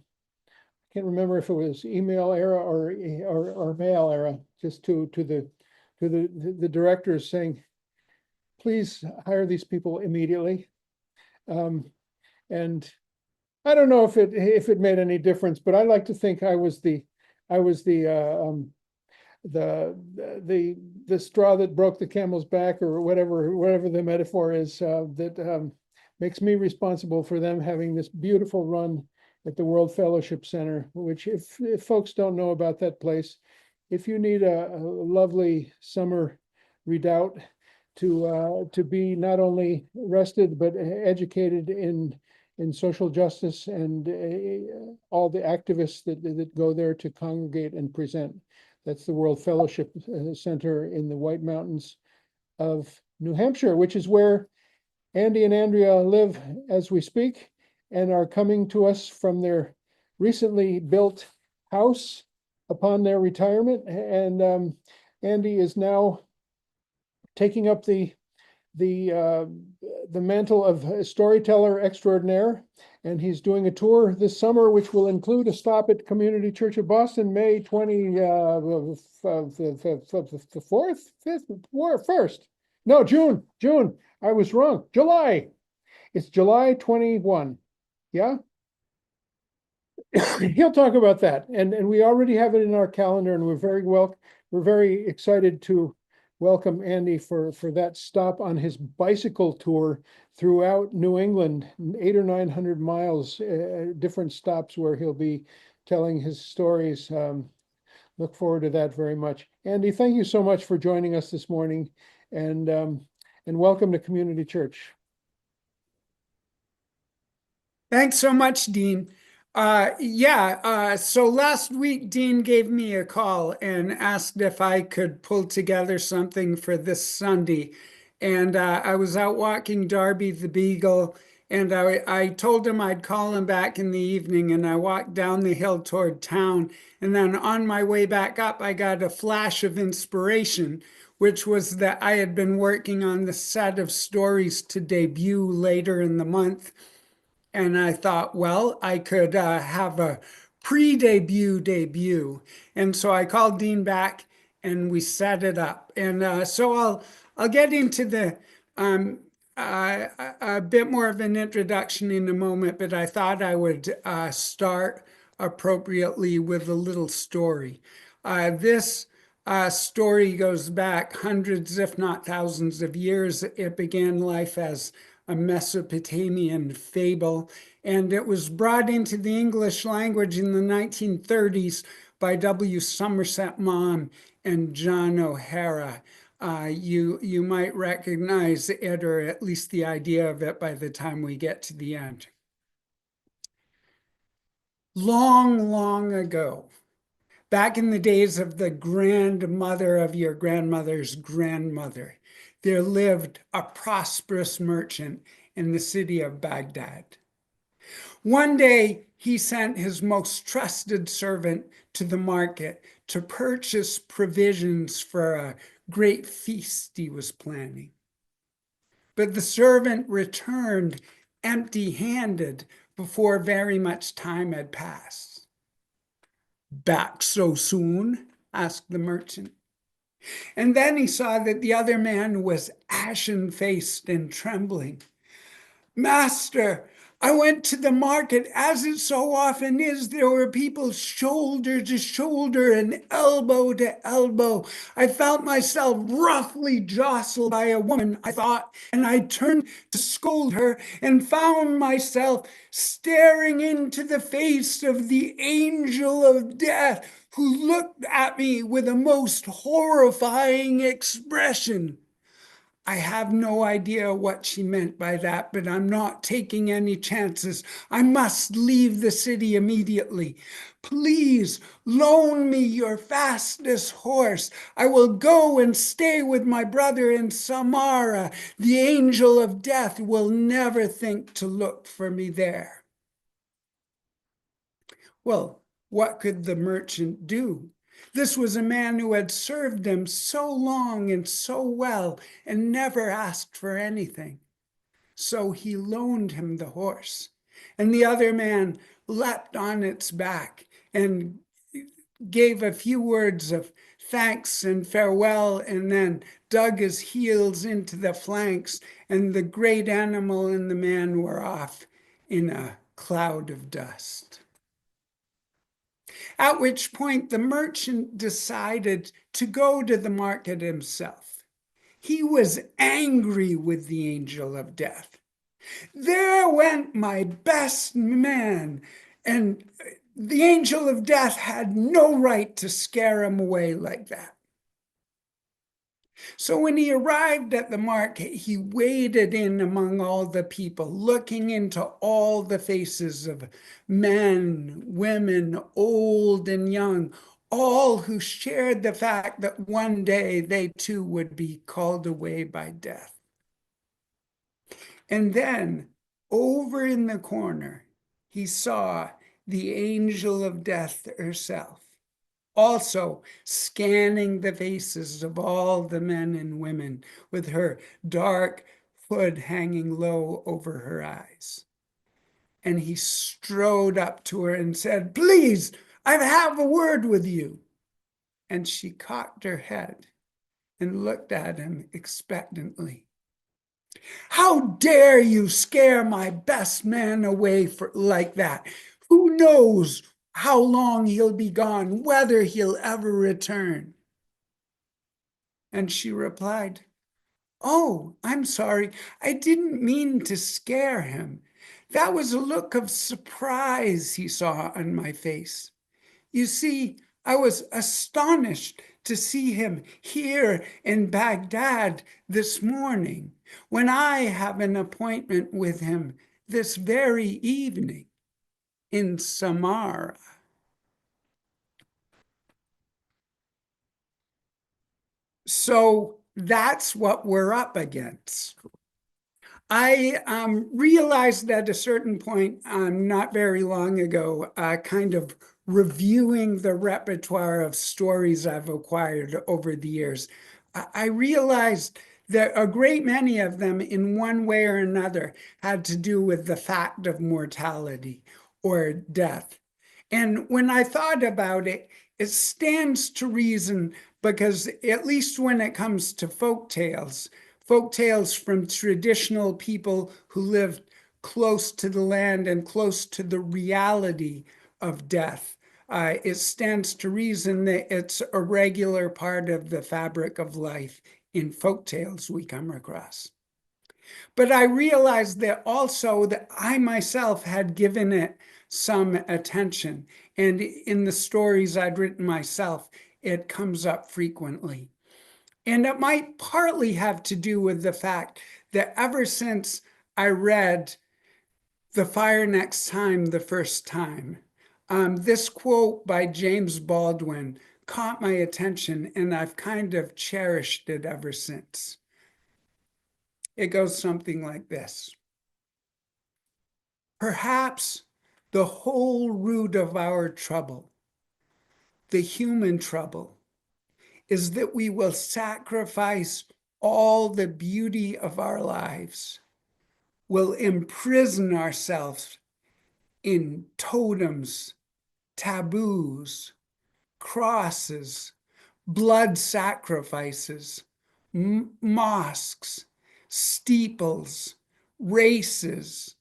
can't remember if it was email era or mail era, just to the directors saying, please hire these people immediately. And I don't know if it made any difference, but I like to think I was the the straw that broke the camel's back, or whatever the metaphor is, that makes me responsible for them having this beautiful run at the World Fellowship Center, which if folks don't know about that place, if you need a lovely summer redoubt to be not only rested but educated in social justice and all the activists that go there to congregate and present. That's the World Fellowship Center in the White Mountains of New Hampshire, which is where Andy and Andrea live as we speak, and are coming to us from their recently built house upon their retirement. And Andy is now taking up the mantle of storyteller extraordinaire, and he's doing a tour this summer, which will include a stop at Community Church of Boston, May 24th, 5th, 1st. No, June. I was wrong. July. It's July 21. Yeah. He'll talk about that, and we already have it in our calendar, and we're very excited to welcome Andy for that stop on his bicycle tour throughout New England, 800 or 900 miles, different stops where he'll be telling his stories. Look forward to that very much. Andy, thank you so much for joining us this morning, and welcome to Community Church. Thanks so much, Dean. So last week, Dean gave me a call and asked if I could pull together something for this Sunday. And I was out walking Darby the Beagle, and I told him I'd call him back in the evening, and I walked down the hill toward town. And then on my way back up, I got a flash of inspiration, which was that I had been working on the set of stories to debut later in the month. And I thought, well, I could have a pre-debut debut. And so I called Dean back and we set it up. And so I'll get into the a bit more of an introduction in a moment, but I thought I would start appropriately with a little story. This story goes back hundreds, if not thousands of years. It began life as a Mesopotamian fable, and it was brought into the English language in the 1930s by W. Somerset Maugham and John O'Hara. You might recognize it, or at least the idea of it, by the time we get to the end. Long, long ago, back in the days of the grandmother of your grandmother's grandmother, there lived a prosperous merchant in the city of Baghdad. One day, he sent his most trusted servant to the market to purchase provisions for a great feast he was planning. But the servant returned empty-handed before very much time had passed. "Back so soon?" asked the merchant. And then he saw that the other man was ashen-faced and trembling. "Master, I went to the market, as it so often is. There were people shoulder to shoulder and elbow to elbow. I felt myself roughly jostled by a woman, I thought, and I turned to scold her and found myself staring into the face of the angel of death, who looked at me with a most horrifying expression. I have no idea what she meant by that, but I'm not taking any chances. I must leave the city immediately. Please loan me your fastest horse. I will go and stay with my brother in Samara. The angel of death will never think to look for me there. Well, what could the merchant do? This was a man who had served them so long and so well and never asked for anything. So he loaned him the horse. And the other man leapt on its back and gave a few words of thanks and farewell, and then dug his heels into the flanks, and the great animal and the man were off in a cloud of dust. At which point the merchant decided to go to the market himself. He was angry with the angel of death. There went my best man, and the angel of death had no right to scare him away like that. So when he arrived at the market, he waded in among all the people, looking into all the faces of men, women, old and young, all who shared the fact that one day they too would be called away by death. And then over in the corner, he saw the angel of death herself, also scanning the faces of all the men and women with her dark hood hanging low over her eyes. And he strode up to her and said, "Please, I have a word with you." And she cocked her head and looked at him expectantly. "How dare you scare my best man away like that? Who knows how long he'll be gone, whether he'll ever return?" And she replied, "Oh, I'm sorry. I didn't mean to scare him. That was a look of surprise he saw on my face. You see, I was astonished to see him here in Baghdad this morning, when I have an appointment with him this very evening in Samara." So that's what we're up against. I realized at a certain point, not very long ago, kind of reviewing the repertoire of stories I've acquired over the years, I realized that a great many of them, in one way or another, had to do with the fact of mortality or death. And when I thought about it, it stands to reason, because at least when it comes to folk tales from traditional people who lived close to the land and close to the reality of death, it stands to reason that it's a regular part of the fabric of life in folk tales we come across. But I realized that also that I myself had given it some attention. And in the stories I'd written myself, it comes up frequently. And it might partly have to do with the fact that ever since I read The Fire Next Time the first time, this quote by James Baldwin caught my attention, and I've kind of cherished it ever since. It goes something like this: "Perhaps the whole root of our trouble, the human trouble, is that we will sacrifice all the beauty of our lives, will imprison ourselves in totems, taboos, crosses, blood sacrifices, mosques, steeples, races,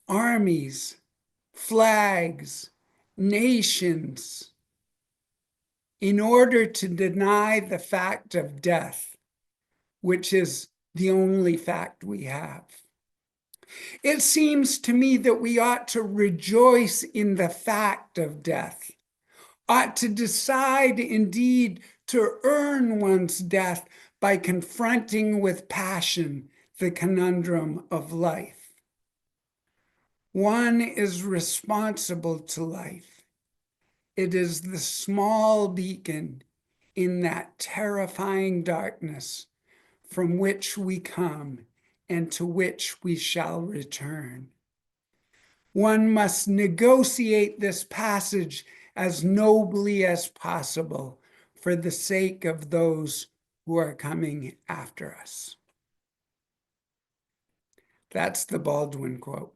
armies, flags, nations, in order to deny the fact of death, which is the only fact we have. It seems to me that we ought to rejoice in the fact of death, ought to decide indeed to earn one's death by confronting with passion the conundrum of life. One is responsible to life. It is the small beacon in that terrifying darkness from which we come and to which we shall return. One must negotiate this passage as nobly as possible for the sake of those who are coming after us. That's the Baldwin quote.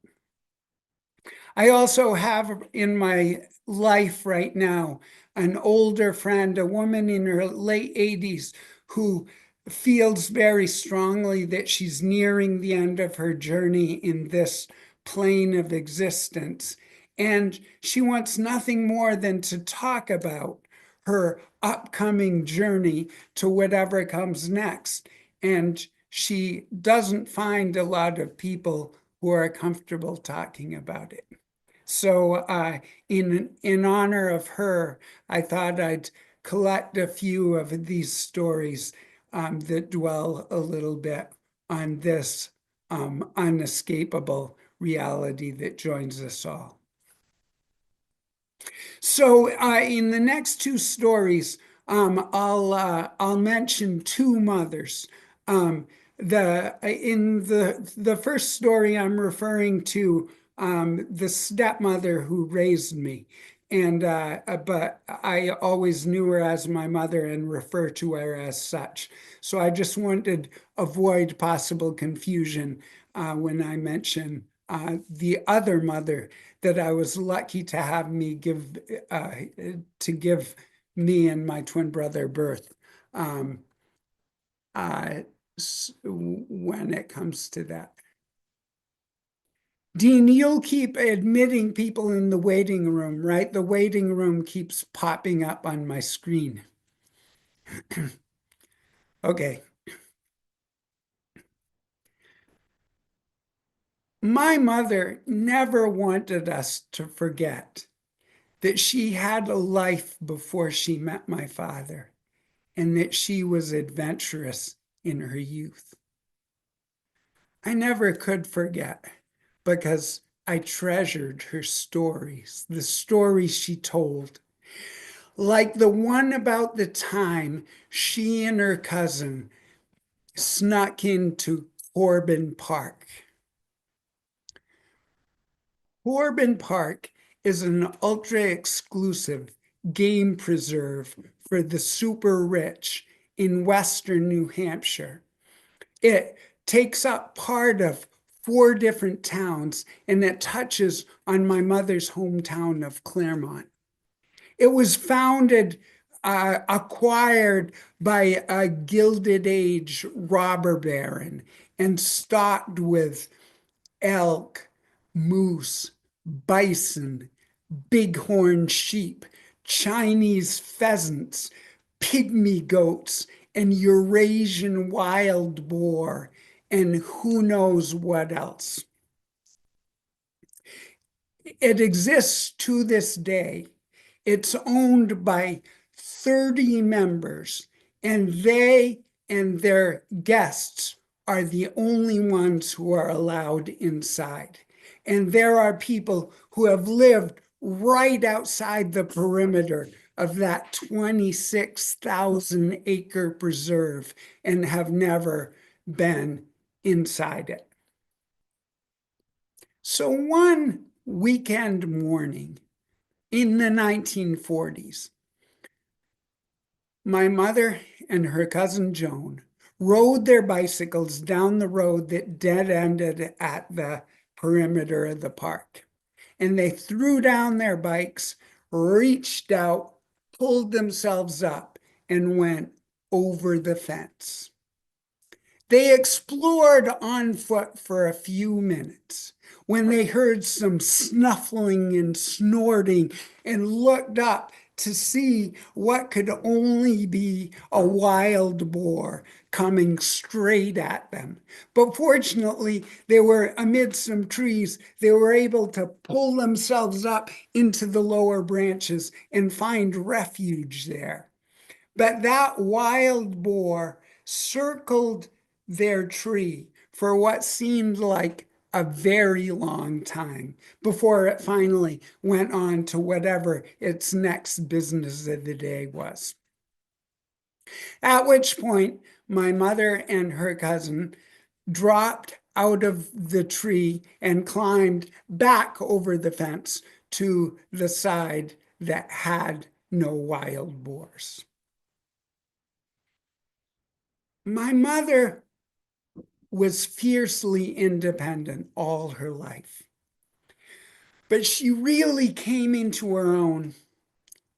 I also have in my life right now an older friend, a woman in her late 80s, who feels very strongly that she's nearing the end of her journey in this plane of existence. And she wants nothing more than to talk about her upcoming journey to whatever comes next. And she doesn't find a lot of people who are comfortable talking about it. So in honor of her, I thought I'd collect a few of these stories that dwell a little bit on this unescapable reality that joins us all. So in the next two stories, I'll mention two mothers. In the first story, I'm referring to the stepmother who raised me, and but I always knew her as my mother and refer to her as such. So I just wanted to avoid possible confusion when I mention the other mother that I was lucky to have give me and my twin brother birth. When it comes to that. Dean, you'll keep admitting people in the waiting room, right? The waiting room keeps popping up on my screen. Okay. My mother never wanted us to forget that she had a life before she met my father, and that she was adventurous in her youth. I never could forget because I treasured her stories, the stories she told, like the one about the time she and her cousin snuck into Corbin Park. Corbin Park is an ultra-exclusive game preserve for the super rich in western New Hampshire. It takes up part of 4 different towns, and it touches on my mother's hometown of Claremont. It was acquired by a Gilded Age robber baron and stocked with elk, moose, bison, bighorn sheep, Chinese pheasants, pygmy goats, and Eurasian wild boar, and who knows what else. It exists to this day. It's owned by 30 members, and they and their guests are the only ones who are allowed inside. And there are people who have lived right outside the perimeter of that 26,000 acre preserve and have never been inside it. So one weekend morning in the 1940s, my mother and her cousin Joan rode their bicycles down the road that dead-ended at the perimeter of the park. And they threw down their bikes, reached out, pulled themselves up, and went over the fence. They explored on foot for a few minutes when they heard some snuffling and snorting and looked up to see what could only be a wild boar coming straight at them. But fortunately, they were amid some trees. They were able to pull themselves up into the lower branches and find refuge there. But that wild boar circled their tree for what seemed like a very long time before it finally went on to whatever its next business of the day was. At which point, my mother and her cousin dropped out of the tree and climbed back over the fence to the side that had no wild boars. My mother was fiercely independent all her life, but she really came into her own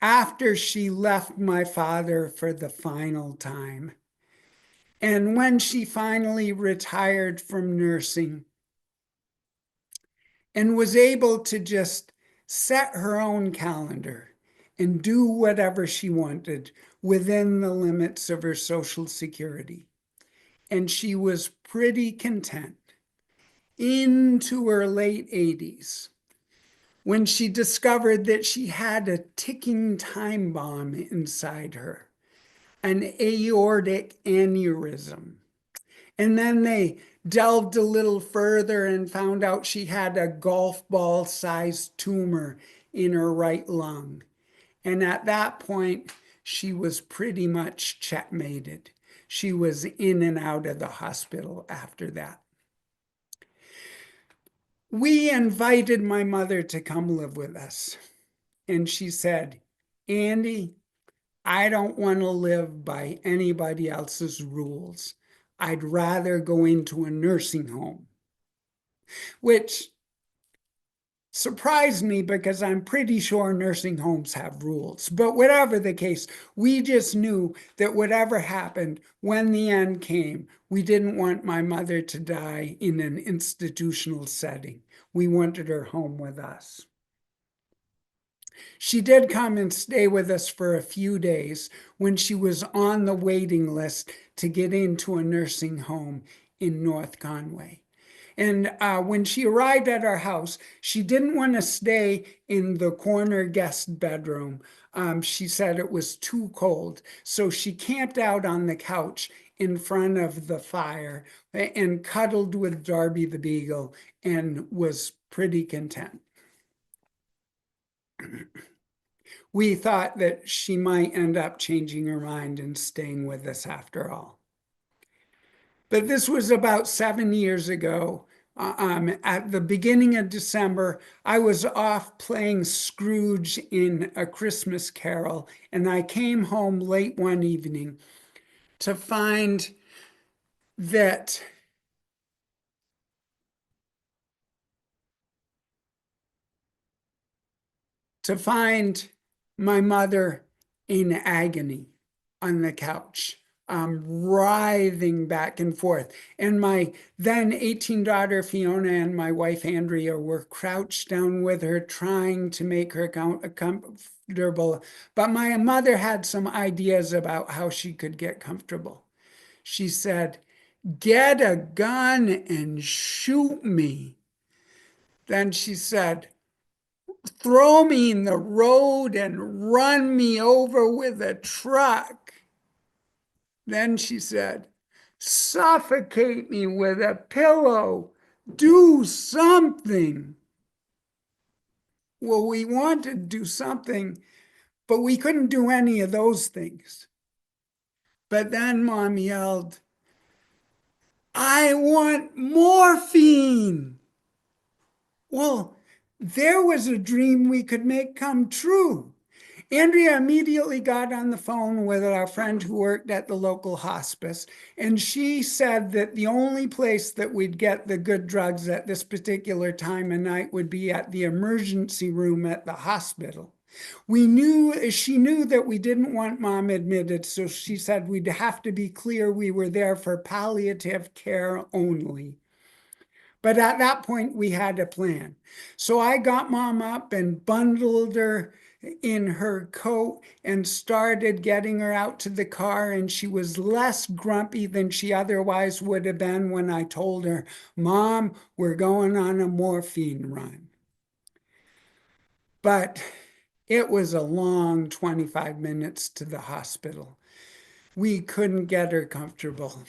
after she left my father for the final time. And when she finally retired from nursing and was able to just set her own calendar and do whatever she wanted within the limits of her Social Security. And she was pretty content into her late 80s when she discovered that she had a ticking time bomb inside her, an aortic aneurysm. And then they delved a little further and found out she had a golf ball sized tumor in her right lung. And at that point, she was pretty much checkmated. She was in and out of the hospital after that. We invited my mother to come live with us. And she said, Andy, I don't want to live by anybody else's rules. I'd rather go into a nursing home, which surprised me because I'm pretty sure nursing homes have rules. But whatever the case, we just knew that whatever happened, when the end came, we didn't want my mother to die in an institutional setting. We wanted her home with us. She did come and stay with us for a few days when she was on the waiting list to get into a nursing home in North Conway. And when she arrived at our house, she didn't want to stay in the corner guest bedroom. She said it was too cold. So she camped out on the couch in front of the fire and cuddled with Darby the Beagle and was pretty content. We thought that she might end up changing her mind and staying with us after all. But this was about 7 years ago. At the beginning of December, I was off playing Scrooge in A Christmas Carol, and I came home late one evening to find that my mother in agony on the couch, writhing back and forth. And my then 18 daughter Fiona and my wife Andrea were crouched down with her, trying to make her comfortable. But my mother had some ideas about how she could get comfortable. She said, "Get a gun and shoot me." Then she said, "Throw me in the road and run me over with a truck." Then she said, "Suffocate me with a pillow. Do something." Well, we wanted to do something, but we couldn't do any of those things. But then Mom yelled, "I want morphine." Well, there was a dream we could make come true. Andrea immediately got on the phone with our friend who worked at the local hospice, and she said that the only place that we'd get the good drugs at this particular time of night would be at the emergency room at the hospital. She knew that we didn't want Mom admitted, so she said we'd have to be clear we were there for palliative care only. But at that point, we had a plan. So I got Mom up and bundled her in her coat and started getting her out to the car. And she was less grumpy than she otherwise would have been when I told her, "Mom, we're going on a morphine run." But it was a long 25 minutes to the hospital. we couldn't get her comfortable.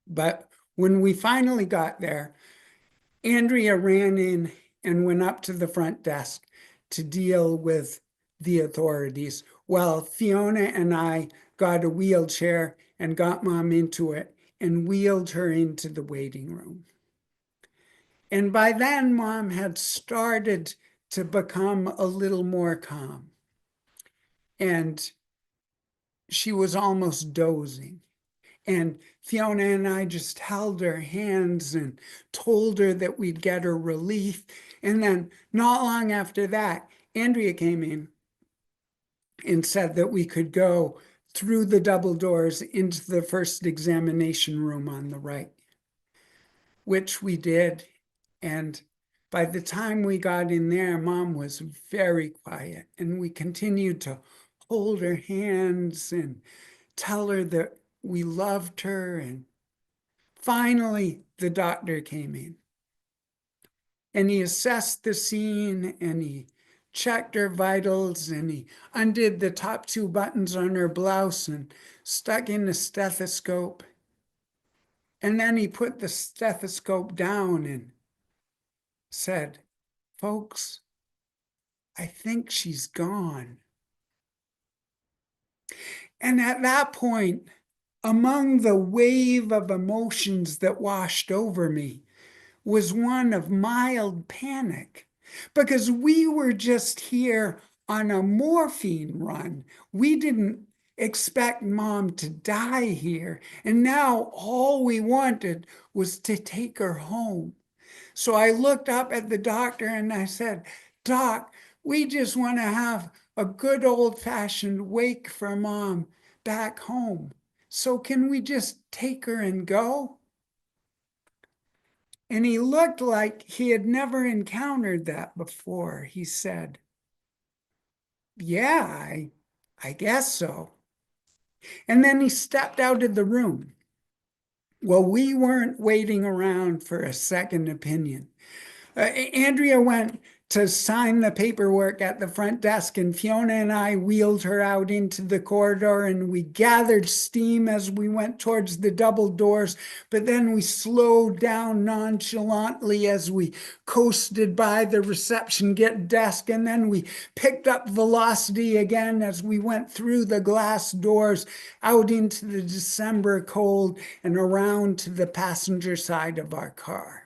But when we finally got there, Andrea ran in and went up to the front desk to deal with the authorities, while Fiona and I got a wheelchair and got Mom into it and wheeled her into the waiting room. And by then, Mom had started to become a little more calm. And she was almost dozing. And Fiona and I just held her hands and told her that we'd get her relief. And then, not long after that, Andrea came in and said that we could go through the double doors into the first examination room on the right, which we did. And by the time we got in there, Mom was very quiet, and we continued to hold her hands and tell her that we loved her. And finally, the doctor came in and he assessed the scene and he checked her vitals and he undid the top two buttons on her blouse and stuck in the stethoscope. And then he put the stethoscope down and said, "Folks, I think she's gone." And at that point, among the wave of emotions that washed over me was one of mild panic, because we were just here on a morphine run. We didn't expect Mom to die here. And now all we wanted was to take her home. So I looked up at the doctor and I said, "Doc, we just want to have a good old-fashioned wake for Mom back home. So can we just take her and go?" And he looked like he had never encountered that before. He said, "Yeah, I guess so." And then he stepped out of the room. Well, we weren't waiting around for a second opinion. Andrea went to sign the paperwork at the front desk, and Fiona and I wheeled her out into the corridor, and we gathered steam as we went towards the double doors, but then we slowed down nonchalantly as we coasted by the reception desk, and then we picked up velocity again as we went through the glass doors out into the December cold and around to the passenger side of our car.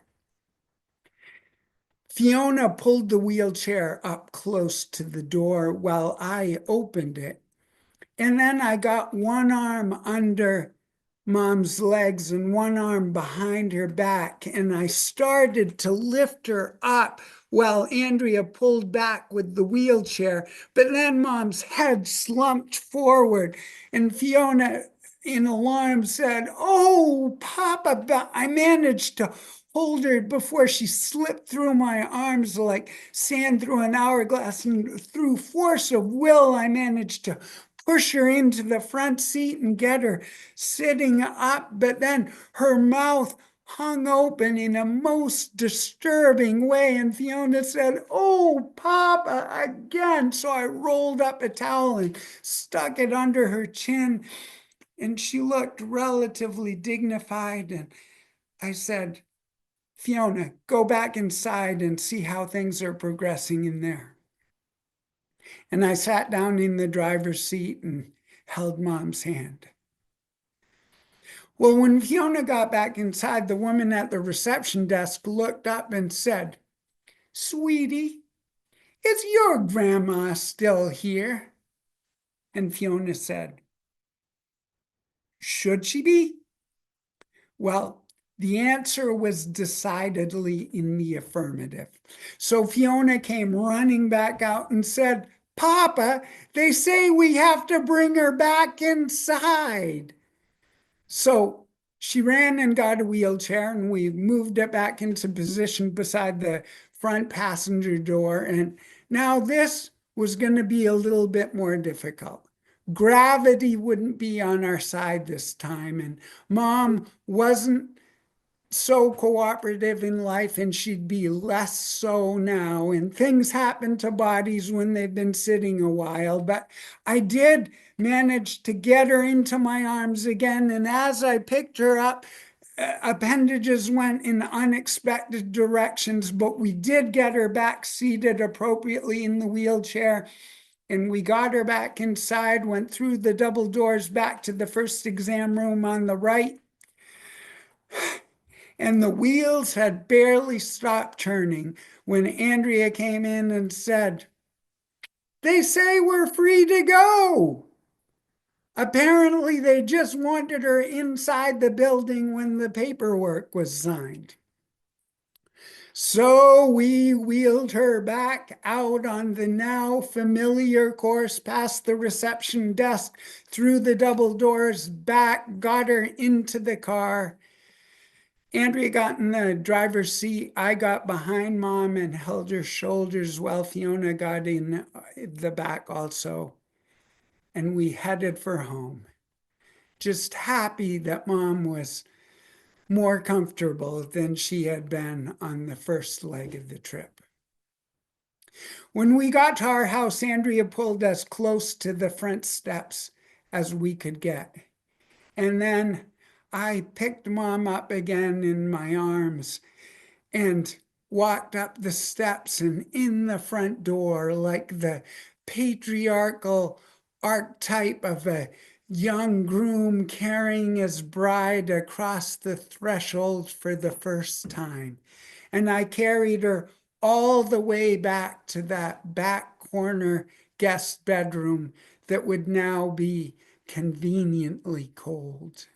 Fiona pulled the wheelchair up close to the door while I opened it. And then I got one arm under Mom's legs and one arm behind her back, and I started to lift her up while Andrea pulled back with the wheelchair. But then Mom's head slumped forward, and Fiona, in alarm, said, "Oh, Papa," but I managed to hold her before she slipped through my arms like sand through an hourglass, and through force of will, I managed to push her into the front seat and get her sitting up. But then her mouth hung open in a most disturbing way, and Fiona said, "Oh, Papa," again. So I rolled up a towel and stuck it under her chin, and she looked relatively dignified. And I said, "Fiona, go back inside and see how things are progressing in there." And I sat down in the driver's seat and held Mom's hand. Well, when Fiona got back inside, the woman at the reception desk looked up and said, "Sweetie, is your grandma still here?" And Fiona said, "Should she be?" Well, the answer was decidedly in the affirmative. So Fiona came running back out and said, "Papa, they say we have to bring her back inside." So she ran and got a wheelchair, and we moved it back into position beside the front passenger door. And now this was going to be a little bit more difficult. Gravity wouldn't be on our side this time, and Mom wasn't so cooperative in life, and she'd be less so now. And things happen to bodies when they've been sitting a while. But I did manage to get her into my arms again. And as I picked her up, appendages went in unexpected directions, but we did get her back seated appropriately in the wheelchair. And we got her back inside, went through the double doors back to the first exam room on the right. And the wheels had barely stopped turning when Andrea came in and said, "They say we're free to go." Apparently, they just wanted her inside the building when the paperwork was signed. So we wheeled her back out on the now familiar course past the reception desk, through the double doors, back, got her into the car. Andrea got in the driver's seat. I got behind Mom and held her shoulders while Fiona got in the back also. And we headed for home, just happy that Mom was more comfortable than she had been on the first leg of the trip. When we got to our house, Andrea pulled us close to the front steps as we could get. And then I picked Mom up again in my arms and walked up the steps and in the front door like the patriarchal archetype of a young groom carrying his bride across the threshold for the first time. And I carried her all the way back to that back corner guest bedroom that would now be conveniently cold.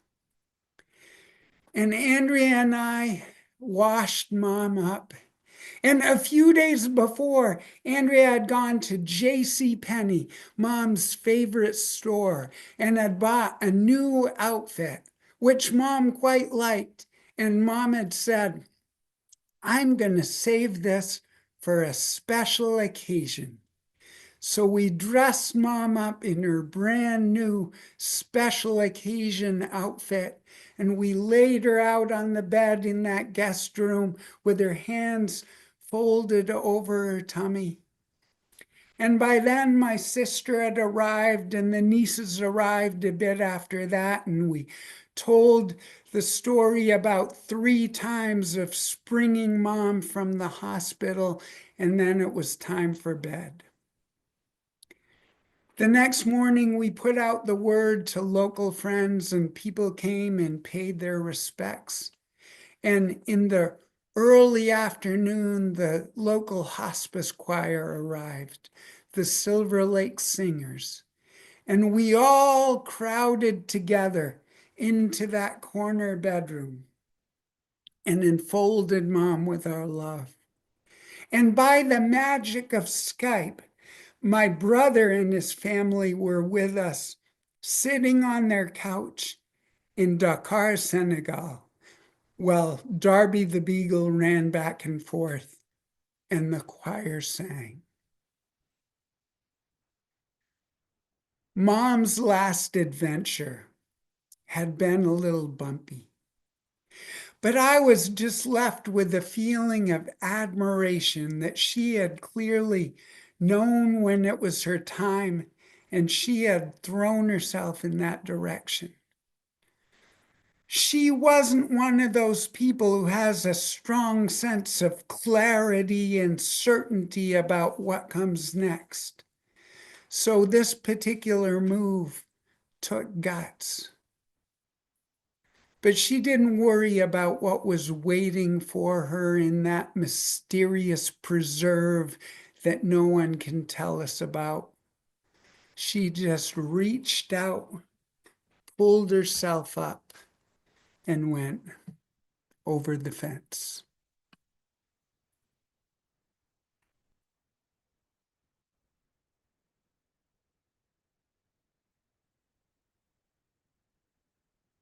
And Andrea and I washed Mom up. And a few days before, Andrea had gone to J.C. Penney, Mom's favorite store, and had bought a new outfit, which Mom quite liked. And Mom had said, "I'm going to save this for a special occasion." So we dressed Mom up in her brand new special occasion outfit, and we laid her out on the bed in that guest room with her hands folded over her tummy. And by then, my sister had arrived, and the nieces arrived a bit after that, and we told the story about 3 times of springing Mom from the hospital, and then it was time for bed. The next morning, we put out the word to local friends, and people came and paid their respects. And in the early afternoon, the local hospice choir arrived, the Silver Lake Singers, and we all crowded together into that corner bedroom and enfolded Mom with our love. And by the magic of Skype, my brother and his family were with us, sitting on their couch in Dakar, Senegal, while Darby the Beagle ran back and forth and the choir sang. Mom's last adventure had been a little bumpy, but I was just left with a feeling of admiration that she had clearly known when it was her time, and she had thrown herself in that direction. She wasn't one of those people who has a strong sense of clarity and certainty about what comes next. So this particular move took guts. But she didn't worry about what was waiting for her in that mysterious preserve that no one can tell us about. She just reached out, pulled herself up, and went over the fence.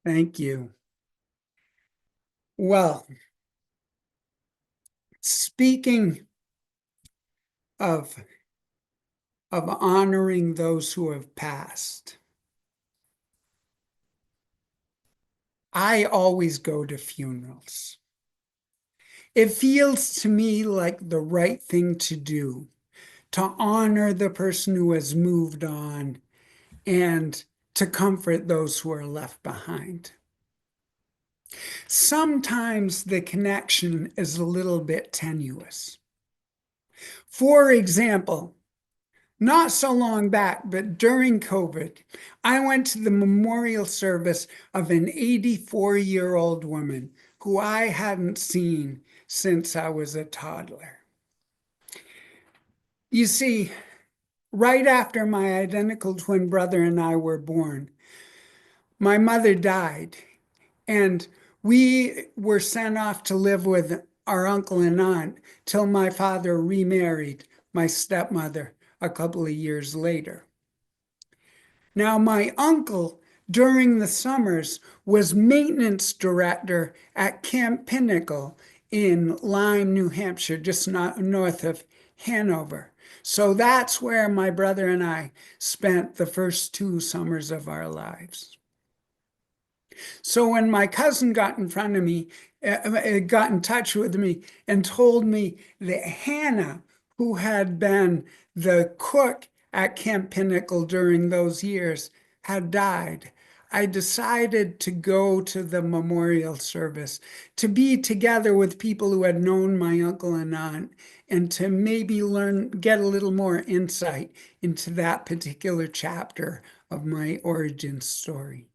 Thank you. Well, speaking of honoring those who have passed, I always go to funerals. It feels to me like the right thing to do, to honor the person who has moved on and to comfort those who are left behind. Sometimes the connection is a little bit tenuous. For example, not so long back, but during COVID, I went to the memorial service of an 84-year-old woman who I hadn't seen since I was a toddler. You see, right after my identical twin brother and I were born, my mother died, and we were sent off to live with our uncle and aunt till my father remarried my stepmother a couple of years later. Now, my uncle, during the summers, was maintenance director at Camp Pinnacle in Lyme, New Hampshire, just north of Hanover. So that's where my brother and I spent the first 2 summers of our lives. So when my cousin got in front of me, got in touch with me and told me that Hannah, who had been the cook at Camp Pinnacle during those years, had died, I decided to go to the memorial service, to be together with people who had known my uncle and aunt, and to maybe get a little more insight into that particular chapter of my origin story.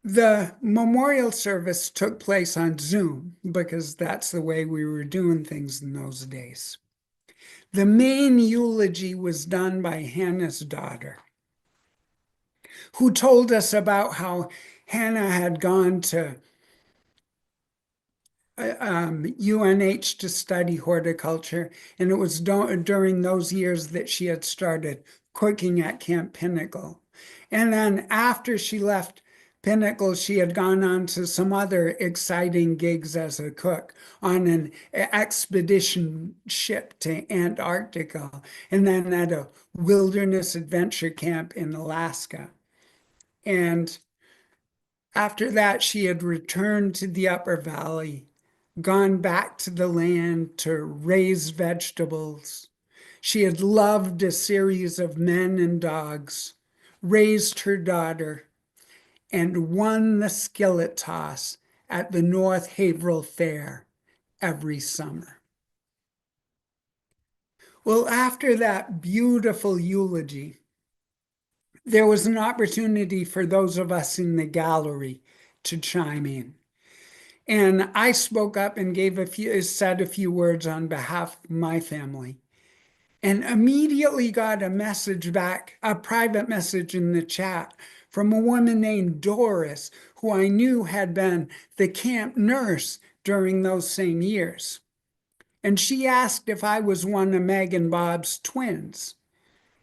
The memorial service took place on Zoom because that's the way we were doing things in those days. The main eulogy was done by Hannah's daughter, who told us about how Hannah had gone to UNH to study horticulture, and it was during those years that she had started cooking at Camp Pinnacle. And then after she left Pinnacle, she had gone on to some other exciting gigs as a cook on an expedition ship to Antarctica, and then at a wilderness adventure camp in Alaska. And after that, she had returned to the Upper Valley, gone back to the land to raise vegetables. She had loved a series of men and dogs, raised her daughter, and won the skillet toss at the North Haverhill Fair every summer. Well, after that beautiful eulogy, there was an opportunity for those of us in the gallery to chime in. And I spoke up and said a few words on behalf of my family, and immediately got a message back, a private message in the chat from a woman named Doris, who I knew had been the camp nurse during those same years. And she asked if I was one of Meg and Bob's twins.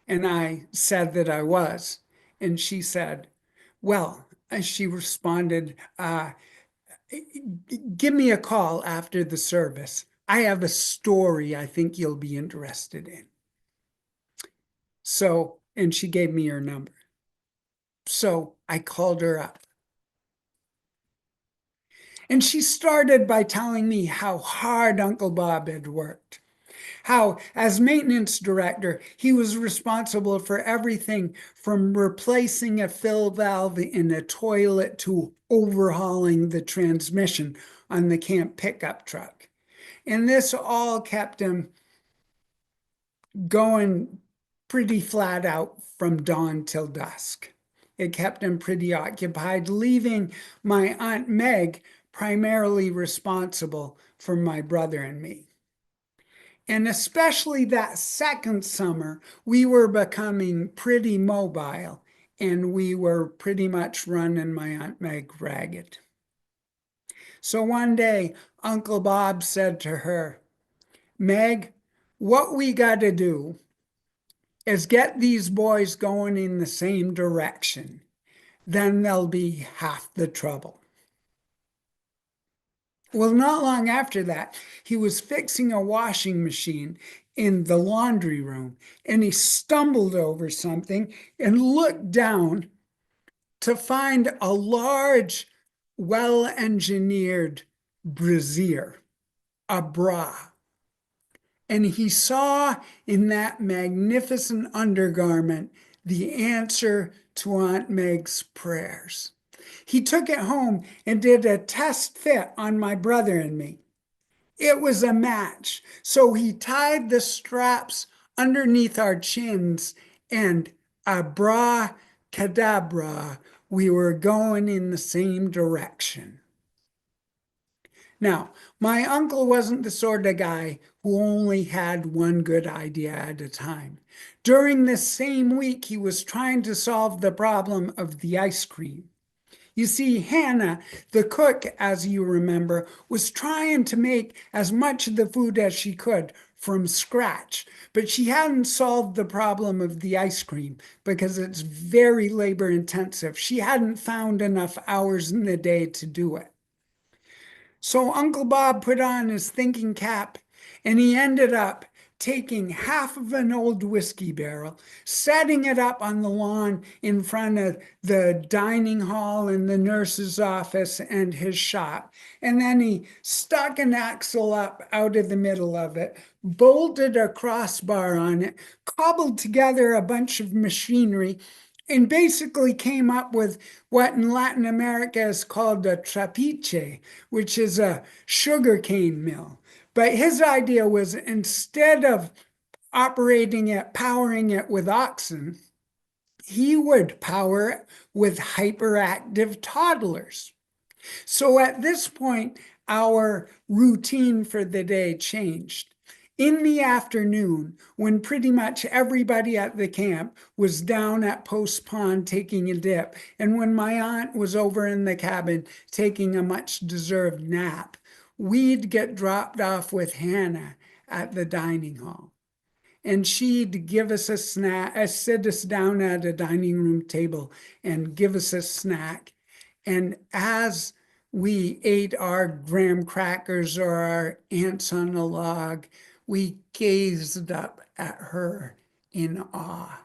And I said that I was. And she said, well, she responded, give me a call after the service. I have a story I think you'll be interested in. So, and she gave me her number. So I called her up. And she started by telling me how hard Uncle Bob had worked. How, as maintenance director, he was responsible for everything from replacing a fill valve in a toilet to overhauling the transmission on the camp pickup truck. And this all kept him going pretty flat out from dawn till dusk. It kept him pretty occupied, leaving my Aunt Meg primarily responsible for my brother and me. And especially that second summer, we were becoming pretty mobile, and we were pretty much running my Aunt Meg ragged. So one day, Uncle Bob said to her, Meg, what we got to do is get these boys going in the same direction. Then they'll be half the trouble. Well, not long after that, he was fixing a washing machine in the laundry room, and he stumbled over something and looked down to find a large, well-engineered brassiere, a bra. And he saw in that magnificent undergarment the answer to Aunt Meg's prayers. He took it home and did a test fit on my brother and me. It was a match. So he tied the straps underneath our chins and abracadabra, we were going in the same direction. Now, my uncle wasn't the sort of guy who only had one good idea at a time. During this same week, he was trying to solve the problem of the ice cream. You see, Hannah, the cook, as you remember, was trying to make as much of the food as she could from scratch, but she hadn't solved the problem of the ice cream because it's very labor intensive. She hadn't found enough hours in the day to do it. So Uncle Bob put on his thinking cap and he ended up taking half of an old whiskey barrel, setting it up on the lawn in front of the dining hall and the nurse's office and his shop. And then he stuck an axle up out of the middle of it, bolted a crossbar on it, cobbled together a bunch of machinery, and basically came up with what in Latin America is called a trapiche, which is a sugarcane mill. But his idea was instead of operating it, powering it with oxen, he would power it with hyperactive toddlers. So at this point, our routine for the day changed. In the afternoon, when pretty much everybody at the camp was down at Post Pond taking a dip, and when my aunt was over in the cabin taking a much deserved nap, we'd get dropped off with Hannah at the dining hall. And she'd give us a snack, sit us down at a dining room table and give us a snack. And as we ate our graham crackers or our ants on a log, we gazed up at her in awe.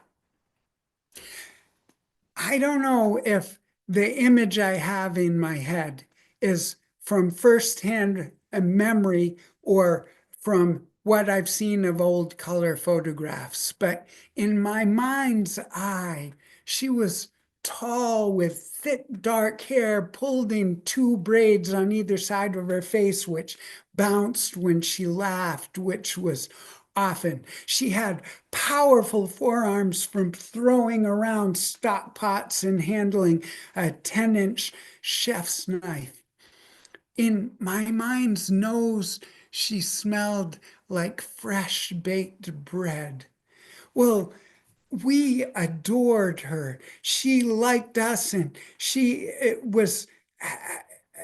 I don't know if the image I have in my head is from firsthand memory or from what I've seen of old color photographs, but in my mind's eye, she was tall with thick dark hair pulled in two braids on either side of her face, which bounced when she laughed, which was often. She had powerful forearms from throwing around stock pots and handling a 10-inch chef's knife. In my mind's nose, she smelled like fresh baked bread. Well, we adored her. She liked us, and she was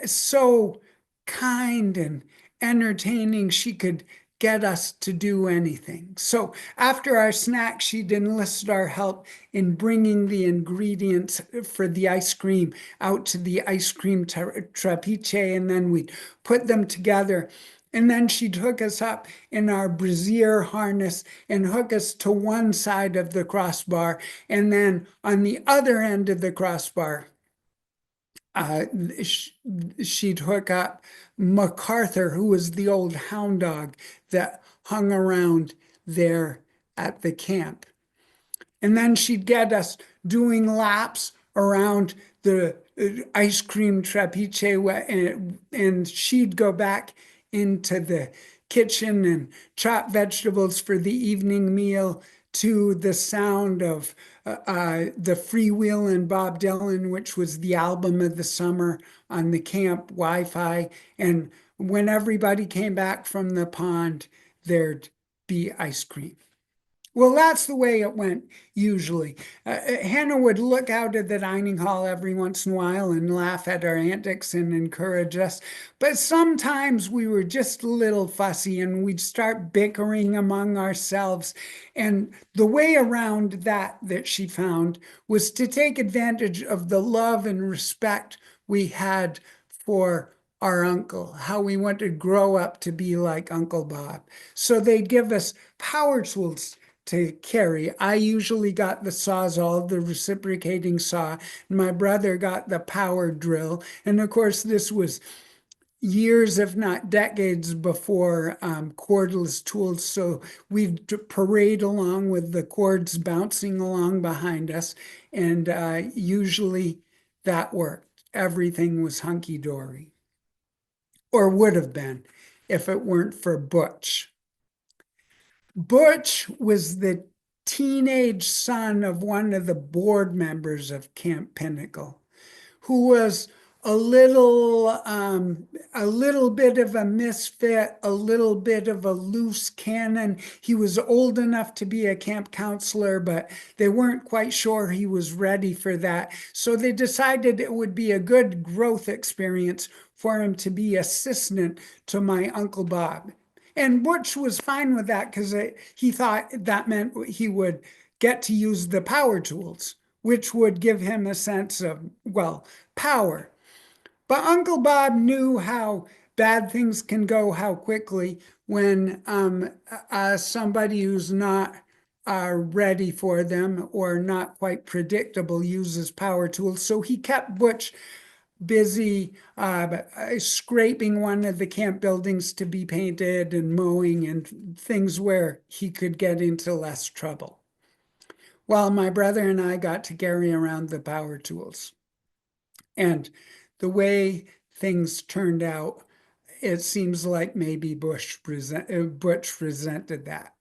so kind and entertaining. She could get us to do anything. So after our snack, she'd enlist our help in bringing the ingredients for the ice cream out to the ice cream trapiche, and then we'd put them together. And then she'd hook us up in our brassiere harness and hook us to one side of the crossbar. And then on the other end of the crossbar, she'd hook up MacArthur, who was the old hound dog that hung around there at the camp. And then she'd get us doing laps around the ice cream trapiche, and she'd go back into the kitchen and chop vegetables for the evening meal to the sound of the Freewheelin' Bob Dylan, which was the album of the summer on the camp Wi-Fi. And when everybody came back from the pond, there'd be ice cream. Well, that's the way it went usually. Hannah would look out at the dining hall every once in a while and laugh at our antics and encourage us. But sometimes we were just a little fussy and we'd start bickering among ourselves. And the way around that she found was to take advantage of the love and respect we had for our uncle, how we wanted to grow up to be like Uncle Bob. So they'd give us power tools to carry. I usually got the Sawzall, the reciprocating saw, and my brother got the power drill. And of course, this was years, if not decades, before cordless tools. So we'd parade along with the cords bouncing along behind us, and usually that worked. Everything was hunky-dory, or would have been if it weren't for Butch. Butch was the teenage son of one of the board members of Camp Pinnacle, who was a little bit of a misfit, a little bit of a loose cannon. He was old enough to be a camp counselor, but they weren't quite sure he was ready for that. So they decided it would be a good growth experience for him to be assistant to my Uncle Bob. And Butch was fine with that because he thought that meant he would get to use the power tools, which would give him a sense of, well, power. But Uncle Bob knew how bad things can go, how quickly when somebody who's not ready for them or not quite predictable uses power tools. So he kept Butch busy scraping one of the camp buildings to be painted and mowing and things where he could get into less trouble, while my brother and I got to carry around the power tools. And the way things turned out, it seems like maybe Butch resented that.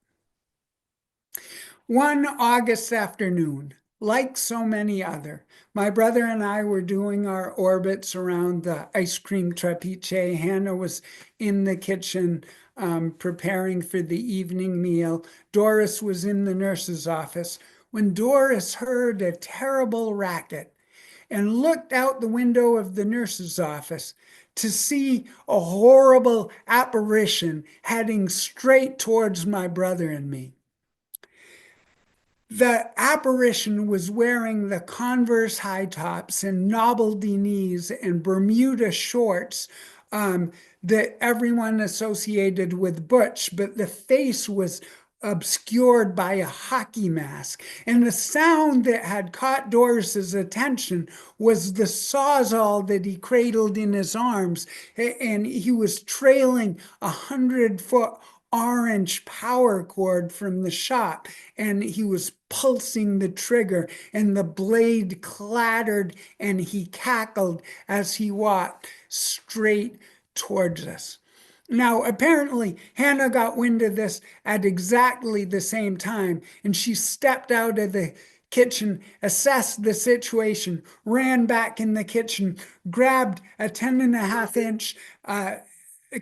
One August afternoon, like so many other, my brother and I were doing our orbits around the ice cream trapiche. Hannah was in the kitchen preparing for the evening meal. Doris was in the nurse's office when Doris heard a terrible racket and looked out the window of the nurse's office to see a horrible apparition heading straight towards my brother and me. The apparition was wearing the Converse high tops and novelty knees and Bermuda shorts that everyone associated with Butch, but the face was obscured by a hockey mask. And the sound that had caught Doris's attention was the sawzall that he cradled in his arms. And he was trailing 100-foot orange power cord from the shop, and he was pulsing the trigger, and the blade clattered, and he cackled as he walked straight towards us. Now, apparently, Hannah got wind of this at exactly the same time, and she stepped out of the kitchen, assessed the situation, ran back in the kitchen, grabbed a 10.5-inch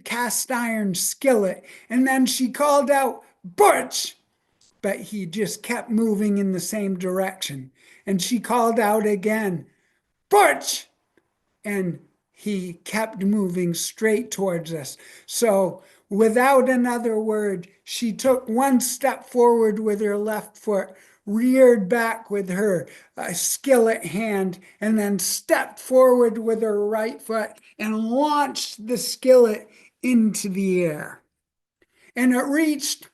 cast iron skillet, and then she called out, "Butch!" But he just kept moving in the same direction. And she called out again, "Butch!" And he kept moving straight towards us. So without another word, she took one step forward with her left foot, reared back with her skillet hand, and then stepped forward with her right foot and launched the skillet into the air. And it reached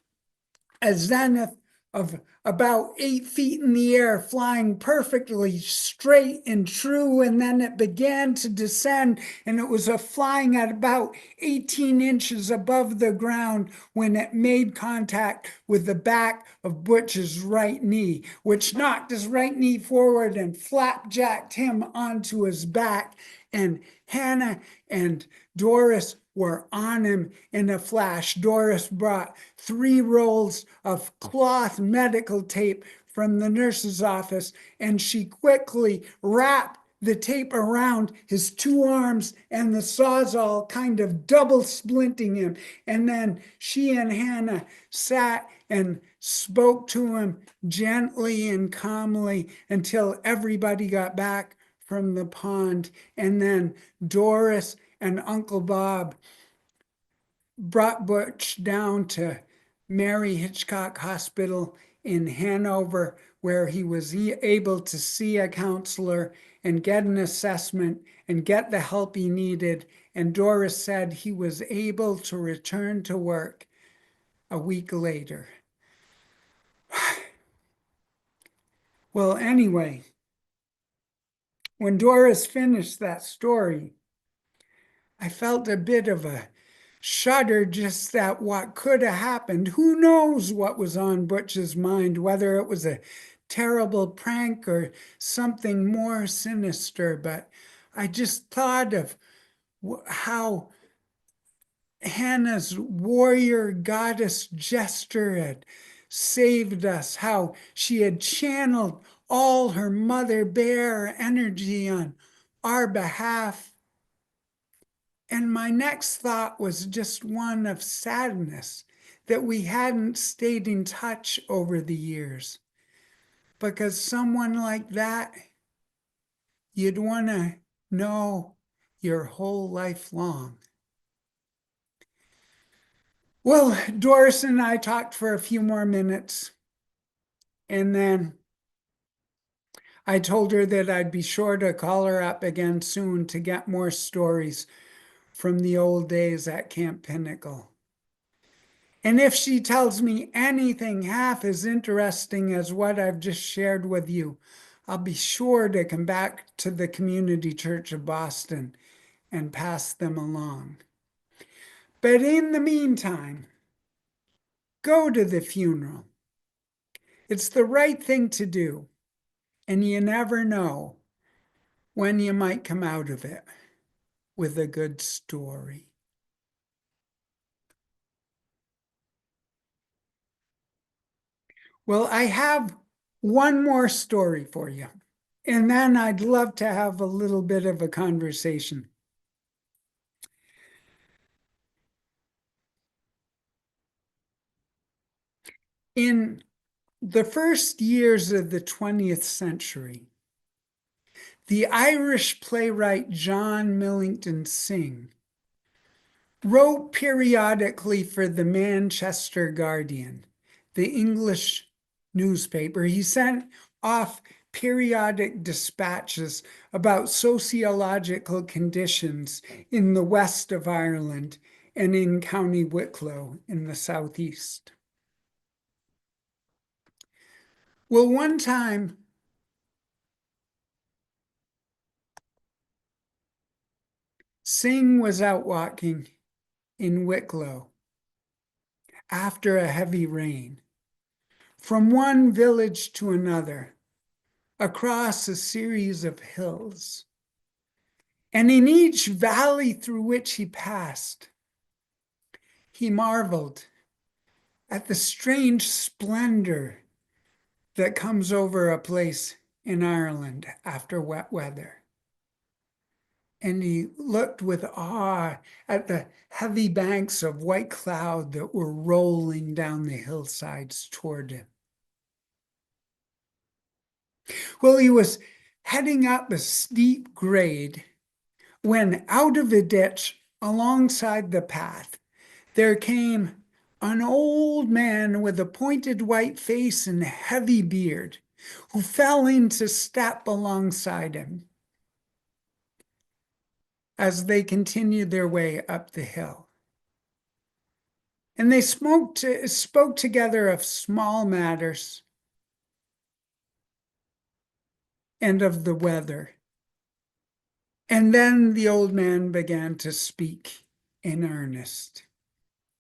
a zenith of about 8 feet in the air, flying perfectly straight and true. And then it began to descend, and it was flying at about 18 inches above the ground when it made contact with the back of Butch's right knee, which knocked his right knee forward and flapjacked him onto his back. And Hannah and Doris were on him in a flash. Doris brought 3 rolls of cloth medical tape from the nurse's office, and she quickly wrapped the tape around his 2 arms and the sawzall, kind of double splinting him. And then she and Hannah sat and spoke to him gently and calmly until everybody got back from the pond. And then Doris and Uncle Bob brought Butch down to Mary Hitchcock Hospital in Hanover, where he was able to see a counselor and get an assessment and get the help he needed. And Doris said he was able to return to work a week later. Well, anyway, when Doris finished that story, I felt a bit of a shudder just at what could have happened. Who knows what was on Butch's mind, whether it was a terrible prank or something more sinister, but I just thought of how Hannah's warrior goddess gesture had saved us, how she had channeled all her mother bear energy on our behalf. And my next thought was just one of sadness that we hadn't stayed in touch over the years. Because someone like that, you'd want to know your whole life long. Well, Doris and I talked for a few more minutes, and then I told her that I'd be sure to call her up again soon to get more stories from the old days at Camp Pinnacle. And if she tells me anything half as interesting as what I've just shared with you, I'll be sure to come back to the Community Church of Boston and pass them along. But in the meantime, go to the funeral. It's the right thing to do, and you never know when you might come out of it with a good story. Well, I have one more story for you, and then I'd love to have a little bit of a conversation. In the first years of the 20th century, the Irish playwright John Millington Synge wrote periodically for the Manchester Guardian, the English newspaper. He sent off periodic dispatches about sociological conditions in the west of Ireland and in County Wicklow in the southeast. Well, one time, Synge was out walking in Wicklow after a heavy rain, from one village to another, across a series of hills. And in each valley through which he passed, he marveled at the strange splendor that comes over a place in Ireland after wet weather. And he looked with awe at the heavy banks of white cloud that were rolling down the hillsides toward him. Well, he was heading up a steep grade when out of a ditch alongside the path, there came an old man with a pointed white face and heavy beard, who fell into step alongside him as they continued their way up the hill. And they spoke together of small matters and of the weather. And then the old man began to speak in earnest.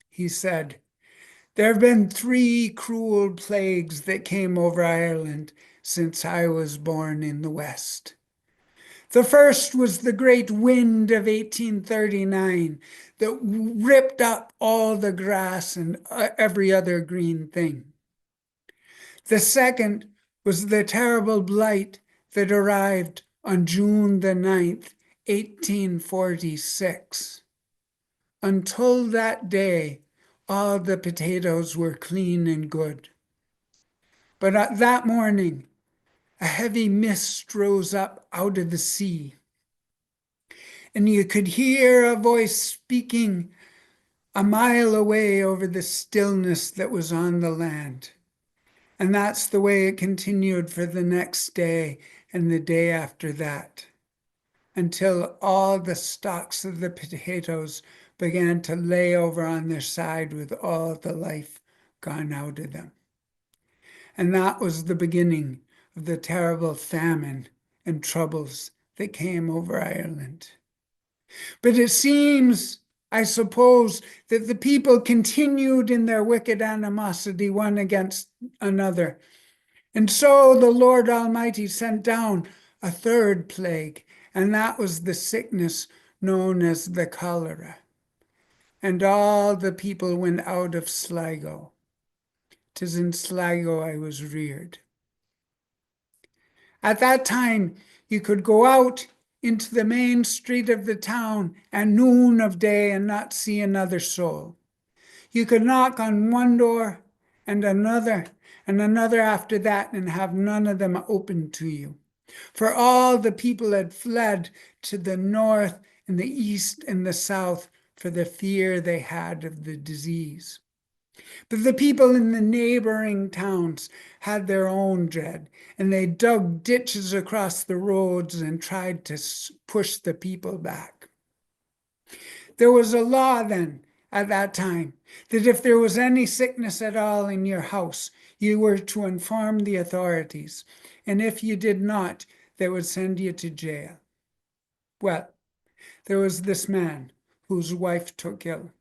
He said, "There have been 3 cruel plagues that came over Ireland since I was born in the West. The first was the great wind of 1839 that ripped up all the grass and every other green thing. The second was the terrible blight that arrived on June the 9th, 1846. Until that day, all the potatoes were clean and good. But at that morning, a heavy mist rose up out of the sea, and you could hear a voice speaking a mile away over the stillness that was on the land. And that's the way it continued for the next day and the day after that, until all the stalks of the potatoes began to lay over on their side with all the life gone out of them. And that was the beginning of the terrible famine and troubles that came over Ireland. But it seems, I suppose, that the people continued in their wicked animosity one against another. And so the Lord Almighty sent down a third plague, and that was the sickness known as the cholera. And all the people went out of Sligo. 'Tis in Sligo I was reared. At that time, you could go out into the main street of the town at noon of day and not see another soul. You could knock on one door and another after that, and have none of them open to you. For all the people had fled to the north and the east and the south for the fear they had of the disease. But the people in the neighboring towns had their own dread, and they dug ditches across the roads and tried to push the people back. There was a law then, at that time, that if there was any sickness at all in your house, you were to inform the authorities, and if you did not, they would send you to jail. Well, there was this man whose wife took ill,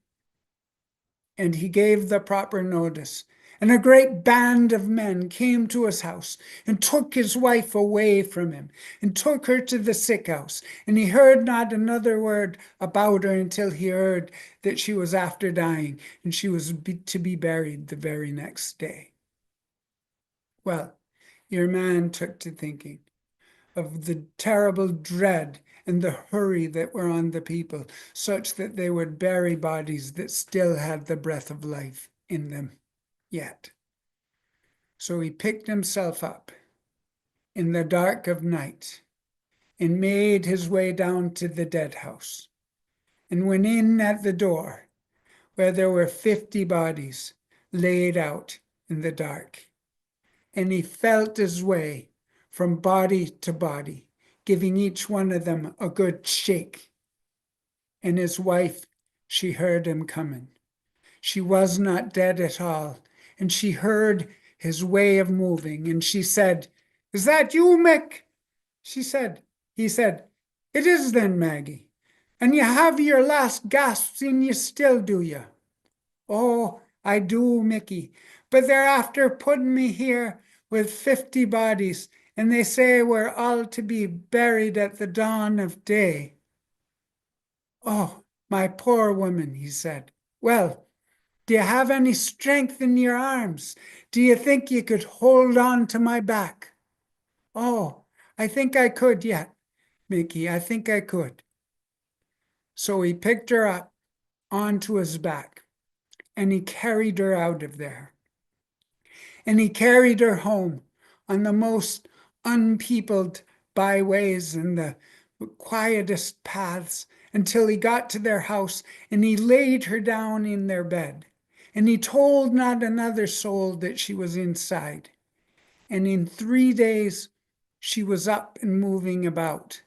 and he gave the proper notice. And a great band of men came to his house and took his wife away from him and took her to the sick house. And he heard not another word about her until he heard that she was after dying and she was to be buried the very next day. Well, your man took to thinking of the terrible dread and the hurry that were on the people, such that they would bury bodies that still had the breath of life in them yet. So he picked himself up in the dark of night and made his way down to the dead house and went in at the door where there were 50 bodies laid out in the dark. And he felt his way from body to body, giving each one of them a good shake. And his wife, she heard him coming. She was not dead at all, and she heard his way of moving, and she said, "Is that you, Mick?" He said, "It is then, Maggie. And you have your last gasps in you still, do you?" "Oh, I do, Mickey, but they're after putting me here with 50 bodies, and they say we're all to be buried at the dawn of day." "Oh, my poor woman," he said. "Well, do you have any strength in your arms? Do you think you could hold on to my back?" "Oh, I think I could yet, Mickey. I think I could." So he picked her up onto his back, and he carried her out of there. And he carried her home on the most unpeopled byways and the quietest paths until he got to their house, and he laid her down in their bed. And he told not another soul that she was inside. And in 3 days, she was up and moving about.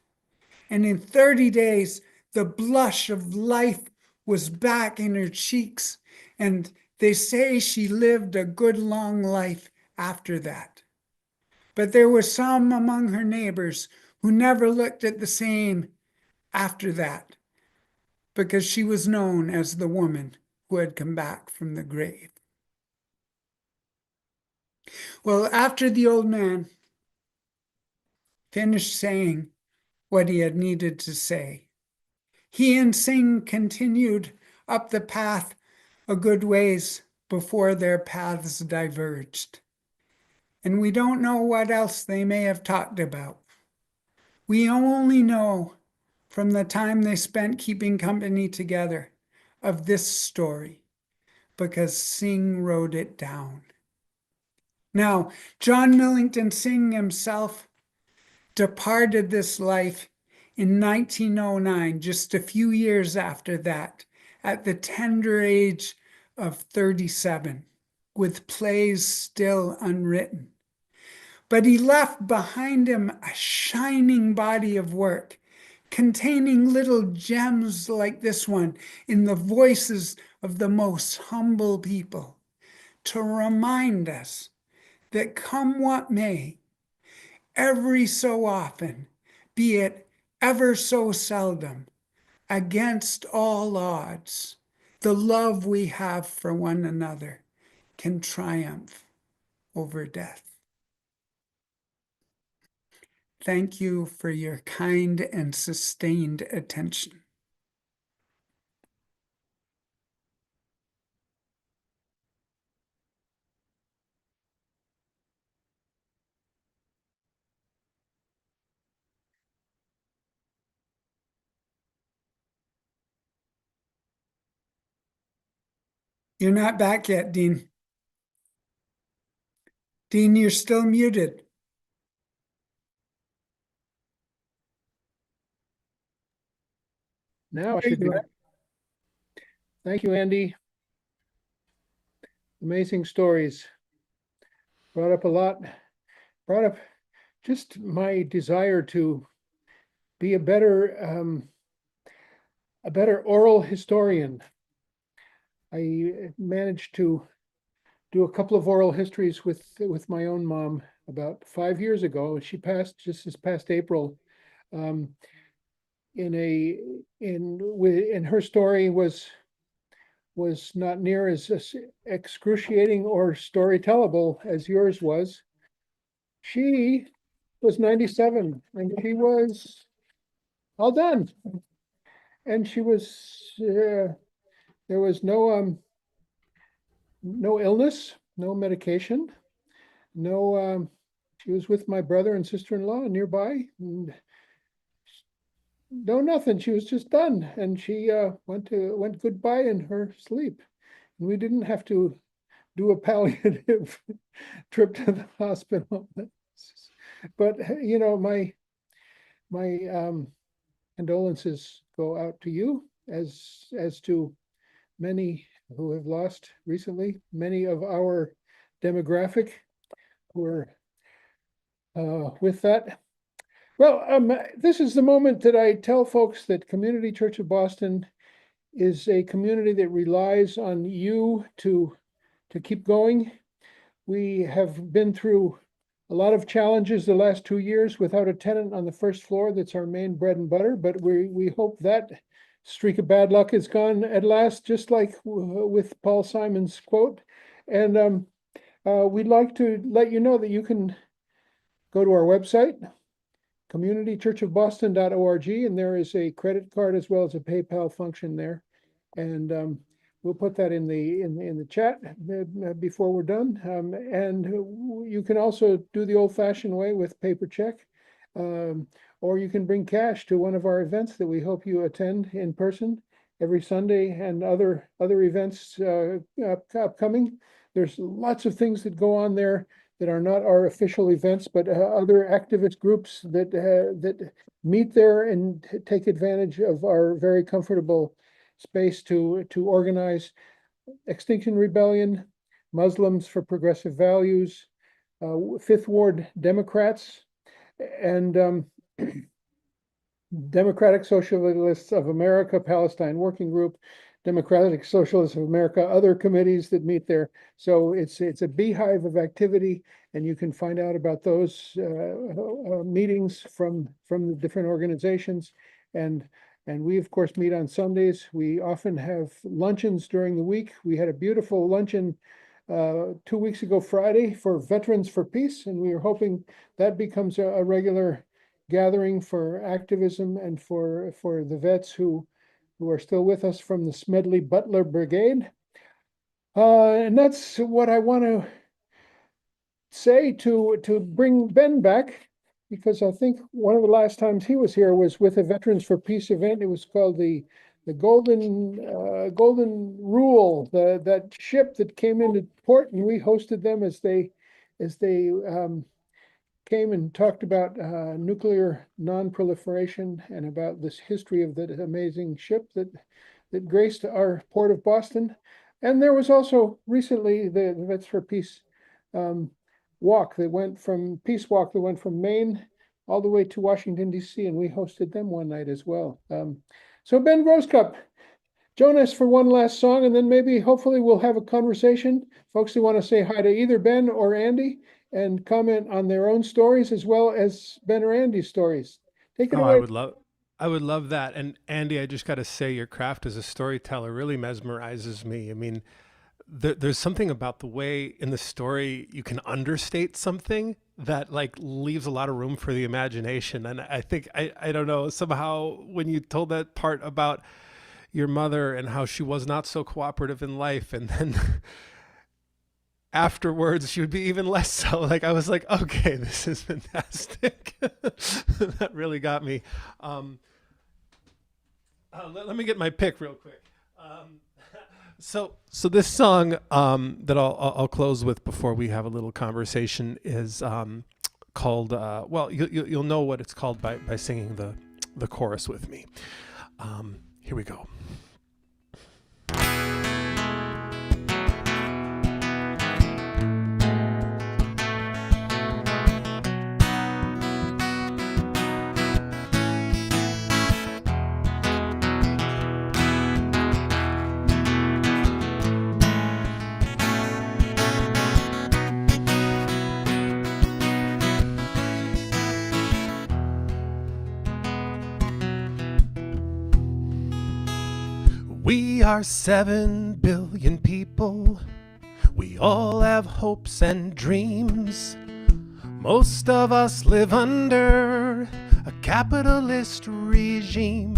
And in 30 days, the blush of life was back in her cheeks. And they say she lived a good long life after that. But there were some among her neighbors who never looked at the same after that, because she was known as the woman who had come back from the grave. Well, after the old man finished saying what he had needed to say, he and Singh continued up the path a good ways before their paths diverged. And we don't know what else they may have talked about. We only know from the time they spent keeping company together of this story, because Singh wrote it down. Now, John Millington Singh himself departed this life in 1909, just a few years after that, at the tender age of 37, with plays still unwritten. But he left behind him a shining body of work containing little gems like this one in the voices of the most humble people, to remind us that come what may, every so often, be it ever so seldom, against all odds, the love we have for one another can triumph over death. Thank you for your kind and sustained attention. You're not back yet, Dean. Dean, you're still muted. Now I should be. Thank you, Andy. Amazing stories. Brought up a lot. Brought up just my desire to be a better oral historian. I managed to do a couple of oral histories with my own mom about 5 years ago. She passed just this past April. Um, in her story was not near as excruciating or storytellable as yours was. She was 97 and she was all done. And she was there was no illness, no medication, no she was with my brother and sister-in-law nearby, and no nothing. She was just done, and she went goodbye in her sleep. And we didn't have to do a palliative trip to the hospital. But you know, my condolences go out to you, as to many who have lost recently, many of our demographic who are with that. Well, this is the moment that I tell folks that Community Church of Boston is a community that relies on you to keep going. We have been through a lot of challenges the last 2 years without a tenant on the first floor. That's our main bread and butter, but we hope that streak of bad luck is gone at last, just like with Paul Simon's quote. And we'd like to let you know that you can go to our website, communitychurchofboston.org, and there is a credit card as well as a PayPal function there. And we'll put that in the chat before we're done. And you can also do the old-fashioned way with paper check, or you can bring cash to one of our events that we hope you attend in person every Sunday, and other events upcoming. There's lots of things that go on there that are not our official events, but other activist groups that meet there and take advantage of our very comfortable space to organize. Extinction Rebellion, Muslims for Progressive Values, Fifth Ward Democrats, and Democratic Socialists of America, Palestine Working Group, Democratic Socialists of America, other committees that meet there. So it's a beehive of activity, and you can find out about those meetings from the different organizations. And we, of course, meet on Sundays. We often have luncheons during the week. We had a beautiful luncheon 2 weeks ago, Friday, for Veterans for Peace, and we are hoping that becomes a regular gathering for activism and for the vets who are still with us from the Smedley Butler Brigade. And that's what I want to say to bring Ben back, because I think one of the last times he was here was with a Veterans for Peace event. It was called the Golden Rule, that ship that came into port, and we hosted them as they came and talked about nuclear non-proliferation and about this history of that amazing ship that graced our port of Boston. And there was also recently the Vets for Peace walk that went from Maine all the way to Washington, D.C., and we hosted them one night as well. So Ben Grosscup, join us for one last song, and then maybe hopefully we'll have a conversation. Folks who want to say hi to either Ben or Andy and comment on their own stories as well as Ben or Andy's stories. Take it away. I would love I would love that. And Andy, I just got to say, your craft as a storyteller really mesmerizes me. I mean, there's something about the way in the story you can understate something that like leaves a lot of room for the imagination. And I think, I don't know, somehow when you told that part about your mother and how she was not so cooperative in life, and then afterwards she would be even less so, like I was like, okay, this is fantastic. That really got me. Let me get my pick real quick. So this song that I'll close with before we have a little conversation is called well, you'll know what it's called by singing the chorus with me. Here we go. We are 7 billion people. We all have hopes and dreams. Most of us live under a capitalist regime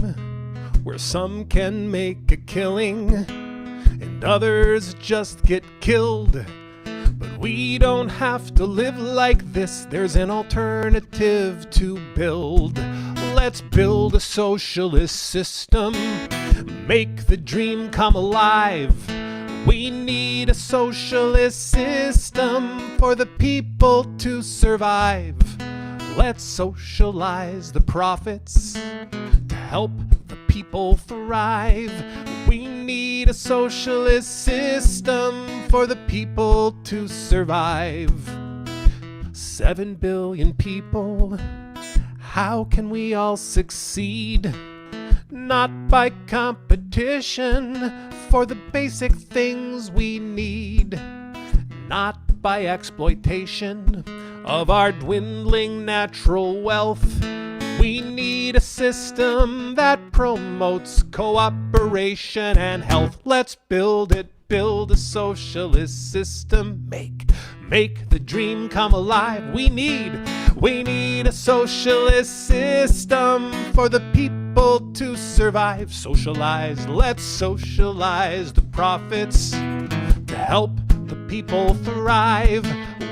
where some can make a killing and others just get killed. But we don't have to live like this. There's an alternative to build. Let's build a socialist system. Make the dream come alive. We need a socialist system for the people to survive. Let's socialize the profits to help the people thrive. We need a socialist system for the people to survive. 7 billion people, how can we all succeed? Not by competition for the basic things we need, not by exploitation of our dwindling natural wealth. We need a system that promotes cooperation and health. Let's build it, build a socialist system. Make the dream come alive. We need a socialist system for the people to survive. Socialize, let's socialize the profits to help the people thrive.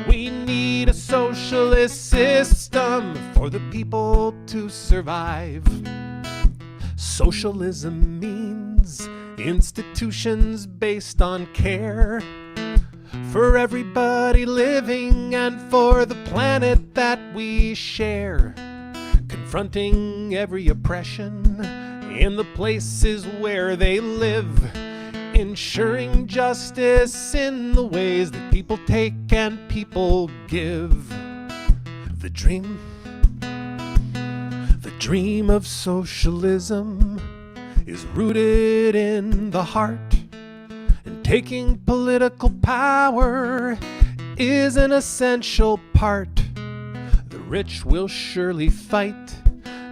We need a socialist system for the people to survive. Socialism means institutions based on care for everybody living and for the planet that we share. Confronting every oppression in the places where they live. Ensuring justice in the ways that people take and people give. The dream of socialism is rooted in the heart. And taking political power is an essential part. The rich will surely fight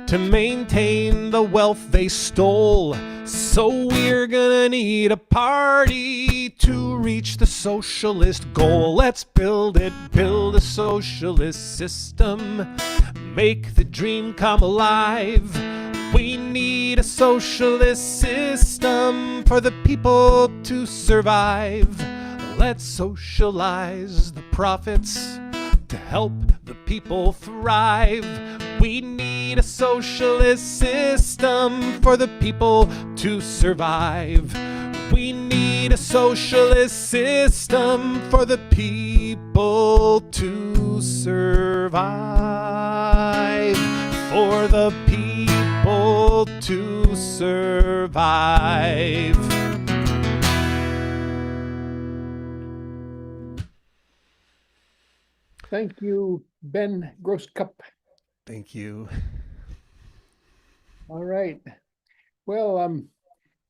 to maintain the wealth they stole. So we're gonna need a party to reach the socialist goal. Let's build it, build a socialist system. Make the dream come alive. We need a socialist system for the people to survive. Let's socialize the profits to help the people thrive. We need a socialist system for the people to survive. We need a socialist system for the people to survive. For the people to survive. Thank you, Ben Grosscup. Thank you. All right. Well,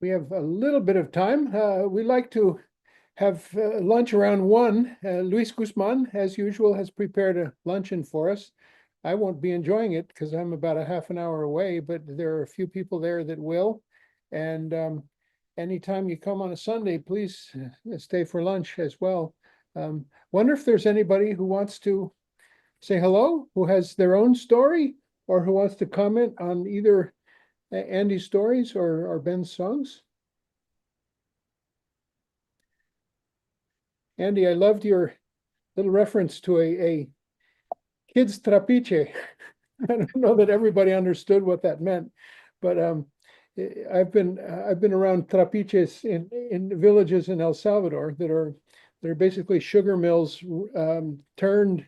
we have a little bit of time. We like to have lunch around 1. Luis Guzman, as usual, has prepared a luncheon for us. I won't be enjoying it because I'm about a half an hour away, but there are a few people there that will. And anytime you come on a Sunday, please stay for lunch as well. Wonder if there's anybody who wants to say hello, who has their own story, or who wants to comment on either Andy's stories or Ben's songs. Andy, I loved your little reference to a kid's trapiche. I don't know that everybody understood what that meant, but I've been around trapiches in villages in El Salvador that are basically sugar mills turned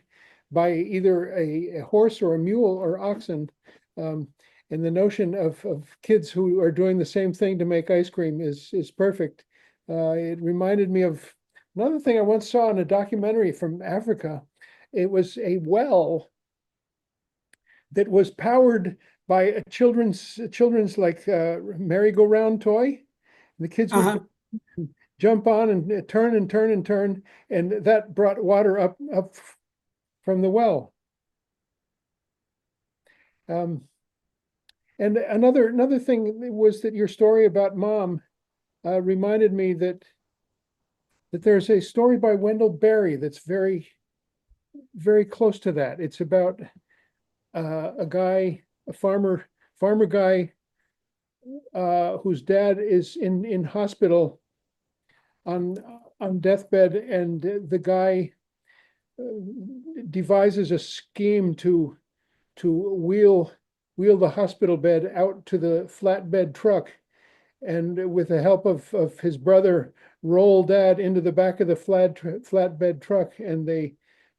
by either a horse or a mule or oxen. And the notion of kids who are doing the same thing to make ice cream is perfect. It reminded me of another thing I once saw in a documentary from Africa. It was a well that was powered by a children's like merry-go-round toy. The kids would jump on and turn and turn and turn, and that brought water up from the well. And another thing was that your story about mom reminded me that there's a story by Wendell Berry that's very, very close to that. It's about a guy, a farmer guy, whose dad is in hospital on deathbed, and the guy devises a scheme to wheel the hospital bed out to the flatbed truck, and with the help of his brother, roll dad into the back of the flatbed truck, and they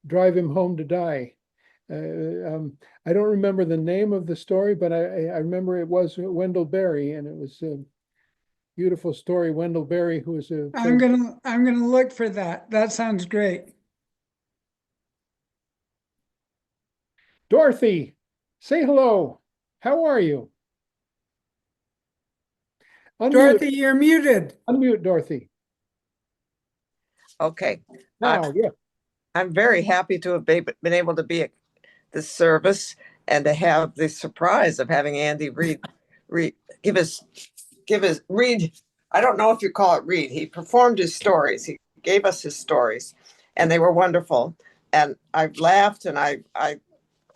drive him home to die. I don't remember the name of the story, but I remember it was Wendell Berry, and it was a beautiful story. Wendell Berry, who was a I'm gonna look for that. That sounds great. Dorothy, say hello. How are you? Unmute. Dorothy, you're muted. Unmute, Dorothy. Okay. Now, yeah. I'm very happy to have been able to be at this service and to have the surprise of having Andy read. I don't know if you call it read. He performed his stories. He gave us his stories, and they were wonderful. And I laughed, and I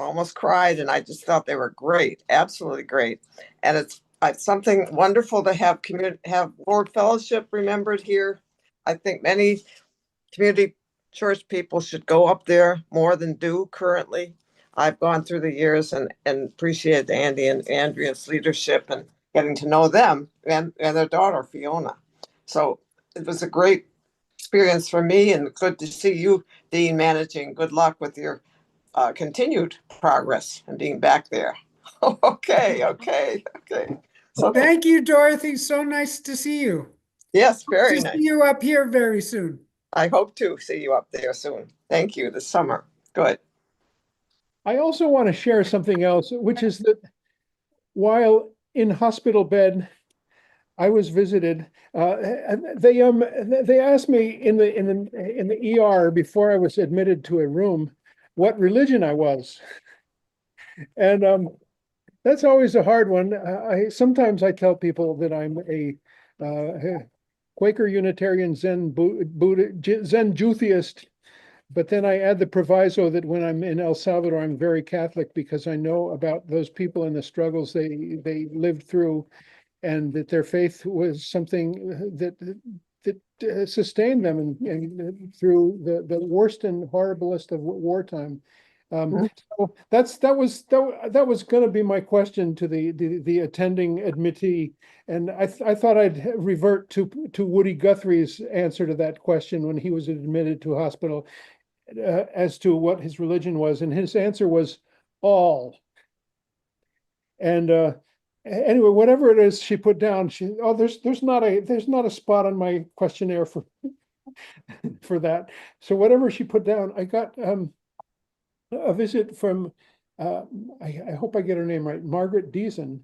almost cried, and I just thought they were great, absolutely great. And it's something wonderful to have Ward Fellowship remembered here. I think many community church people should go up there more than do currently. I've gone through the years and appreciated Andy and Andrea's leadership and getting to know them and their daughter, Fiona. So it was a great experience for me, and good to see you, Dean, managing. Good luck with your continued progress and being back there. Okay. So thank you, Dorothy. So nice to see you. Yes, very nice. nice. See you up here very soon. I hope to see you up there soon. Thank you, this summer. Good. I also want to share something else, which is that while in hospital bed, I was visited. They asked me in the ER before I was admitted to a room what religion I was, and that's always a hard one. Sometimes I tell people that I'm a Quaker Unitarian Zen Jutheist, but then I add the proviso that when I'm in El Salvador, I'm very Catholic because I know about those people and the struggles they lived through, and that their faith was something that sustained them and through the worst and horriblest of wartime. So that was going to be my question to the attending admittee, and I thought I'd revert to Woody Guthrie's answer to that question when he was admitted to hospital as to what his religion was, and his answer was all. And anyway, whatever it is she put down, there's not a spot on my questionnaire for that. So whatever she put down, I got a visit from I hope I get her name right, Margaret Deason.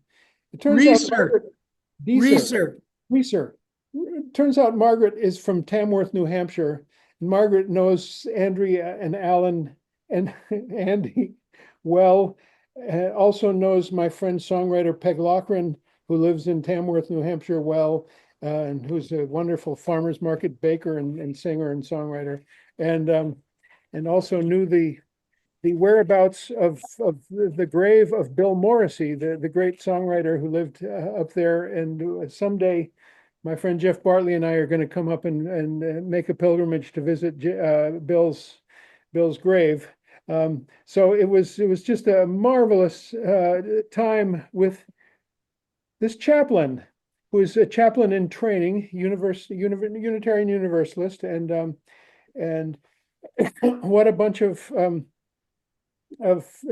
It turns out Reeser. It turns out Margaret is from Tamworth, New Hampshire. And Margaret knows Andrea and Alan and Andy well also knows my friend songwriter Peg Loughran, who lives in Tamworth, New Hampshire, well, and who's a wonderful farmers market baker and singer and songwriter, and also knew the whereabouts of the grave of Bill Morrissey, the great songwriter who lived up there. And someday, my friend Jeff Bartley and I are going to come up and make a pilgrimage to visit Bill's grave. So it was just a marvelous time with this chaplain, who is a chaplain in training, Unitarian Universalist, and what a bunch of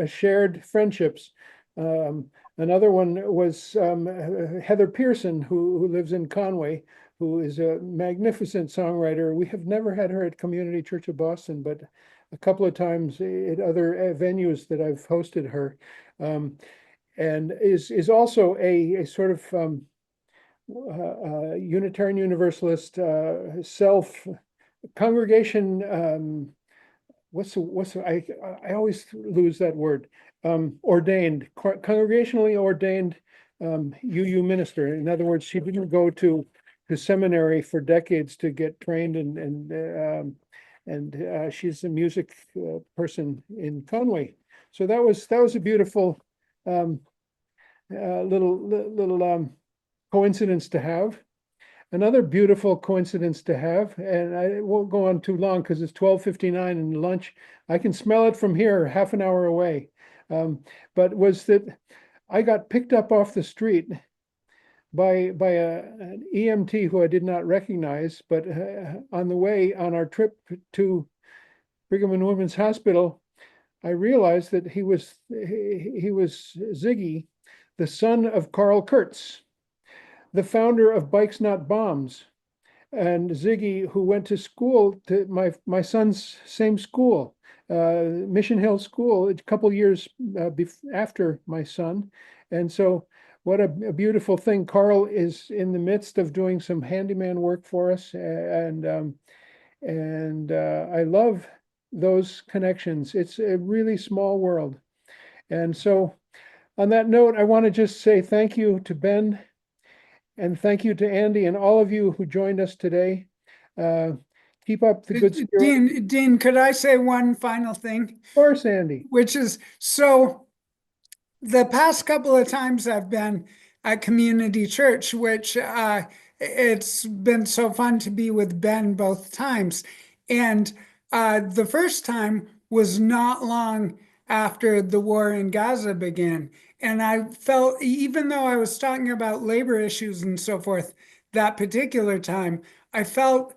shared friendships. Another one was Heather Pearson, who lives in Conway, who is a magnificent songwriter. We have never had her at Community Church of Boston, but a couple of times at other venues that I've hosted her, and is also a sort of Unitarian Universalist self congregation. I always lose that word. Ordained, congregationally ordained UU minister. In other words, she didn't go to seminary for decades to get trained, and she's a music person in Conway. So that was a beautiful little coincidence to have. Another beautiful coincidence to have, and I won't go on too long because it's 12:59 and lunch. I can smell it from here, half an hour away. But was that I got picked up off the street by an EMT who I did not recognize, but on the way on our trip to Brigham and Women's Hospital, I realized that he was Ziggy, the son of Carl Kurtz, the founder of Bikes Not Bombs, and Ziggy, who went to school to my son's same school, Mission Hill School, a couple years after my son. And so what a beautiful thing. Carl is in the midst of doing some handyman work for us, and I love those connections. It's a really small world. And so on that note, I want to just say thank you to Ben, and thank you to Andy and all of you who joined us today. Keep up the good spirit. Dean, could I say one final thing? Of course, Andy. Which is, so the past couple of times I've been at Community Church, which it's been so fun to be with Ben both times. And the first time was not long after the war in Gaza began. And I felt, even though I was talking about labor issues and so forth, that particular time, I felt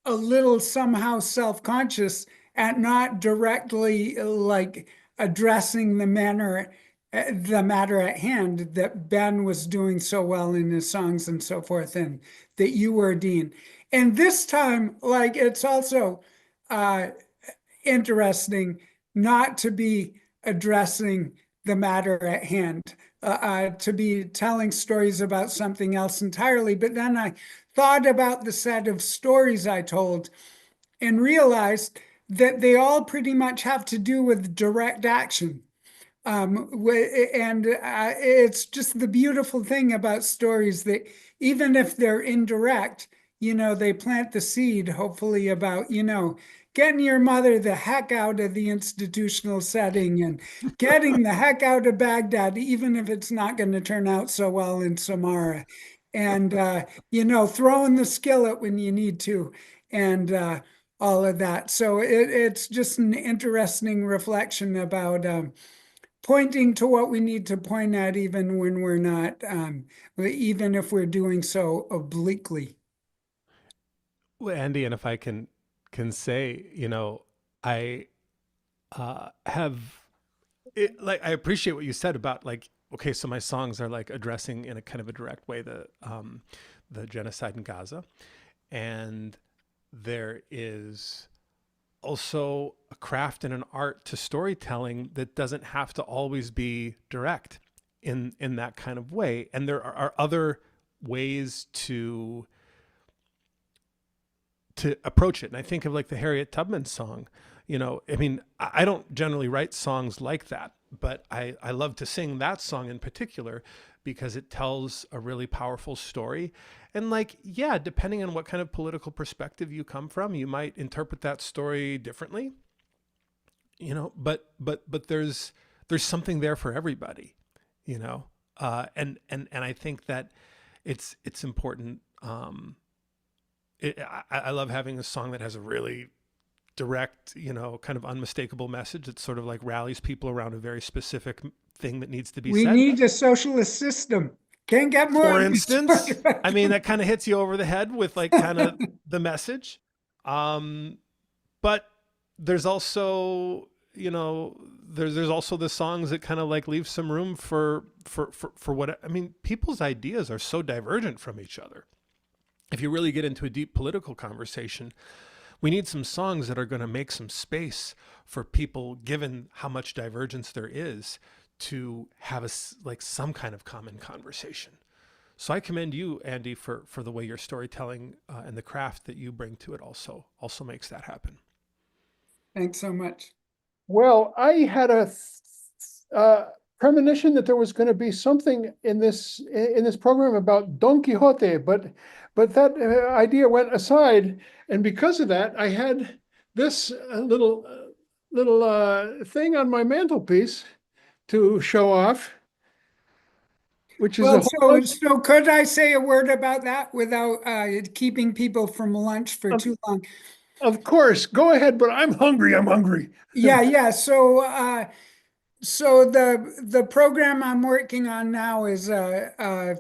a little somehow self-conscious at not directly like addressing the matter at hand that Ben was doing so well in his songs and so forth, and that you were, Dean. And this time, like, it's also interesting not to be addressing the matter at hand, to be telling stories about something else entirely. But then I thought about the set of stories I told and realized that they all pretty much have to do with direct action. And it's just the beautiful thing about stories that even if they're indirect, they plant the seed, hopefully, about, getting your mother the heck out of the institutional setting and getting the heck out of Baghdad, even if it's not going to turn out so well in Samara. And, throwing the skillet when you need to, and all of that. So it's just an interesting reflection about pointing to what we need to point at, even when we're not, even if we're doing so obliquely. Well, Andy, and if I can say, I have it, like, I appreciate what you said about, like, okay, so my songs are like addressing in a kind of a direct way the genocide in Gaza, and there is also a craft and an art to storytelling that doesn't have to always be direct in that kind of way, and there are other ways to approach it. And I think of like the Harriet Tubman song, You know, I mean, I don't generally write songs like that, but I love to sing that song in particular because it tells a really powerful story. And like, yeah, depending on what kind of political perspective you come from, you might interpret that story differently, you know, but there's something there for everybody, you know. And I think that it's important. I love having a song that has a really direct, you know, kind of unmistakable message that sort of like rallies people around a very specific thing that needs to be We said. need a socialist system. Can't get more. For instance, I mean, that kind of hits you over the head with like kind of the message. But there's also, you know, there's also the songs that kind of like leave some room for what, I mean, people's ideas are so divergent from each other. If you really get into a deep political conversation, we need some songs that are going to make some space for people, given how much divergence there is, to have like some kind of common conversation. So I commend you, Andy, for the way your storytelling and the craft that you bring to it also makes that happen. Thanks so much. Well, I had a premonition that there was going to be something in this program about Don Quixote, but that idea went aside, and because of that, I had this little thing on my mantelpiece to show off, which is well, so could I say a word about that without keeping people from lunch for too long? Of course, go ahead, but I'm hungry. I'm hungry. Yeah. So the program I'm working on now is a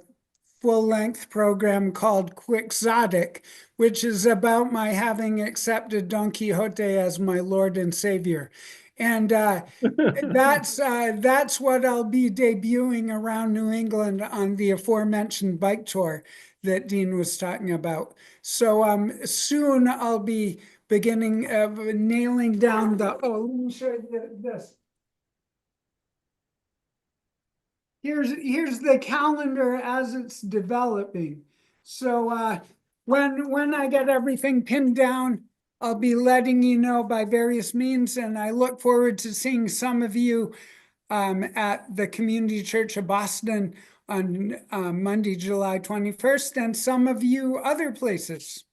full-length program called Quixotic, which is about my having accepted Don Quixote as my Lord and Savior. And that's what I'll be debuting around New England on the aforementioned bike tour that Dean was talking about. So soon I'll be beginning nailing down the, let me show you this. Here's the calendar as it's developing. So when I get everything pinned down, I'll be letting you know by various means, and I look forward to seeing some of you at the Community Church of Boston on Monday, July 21st, and some of you other places.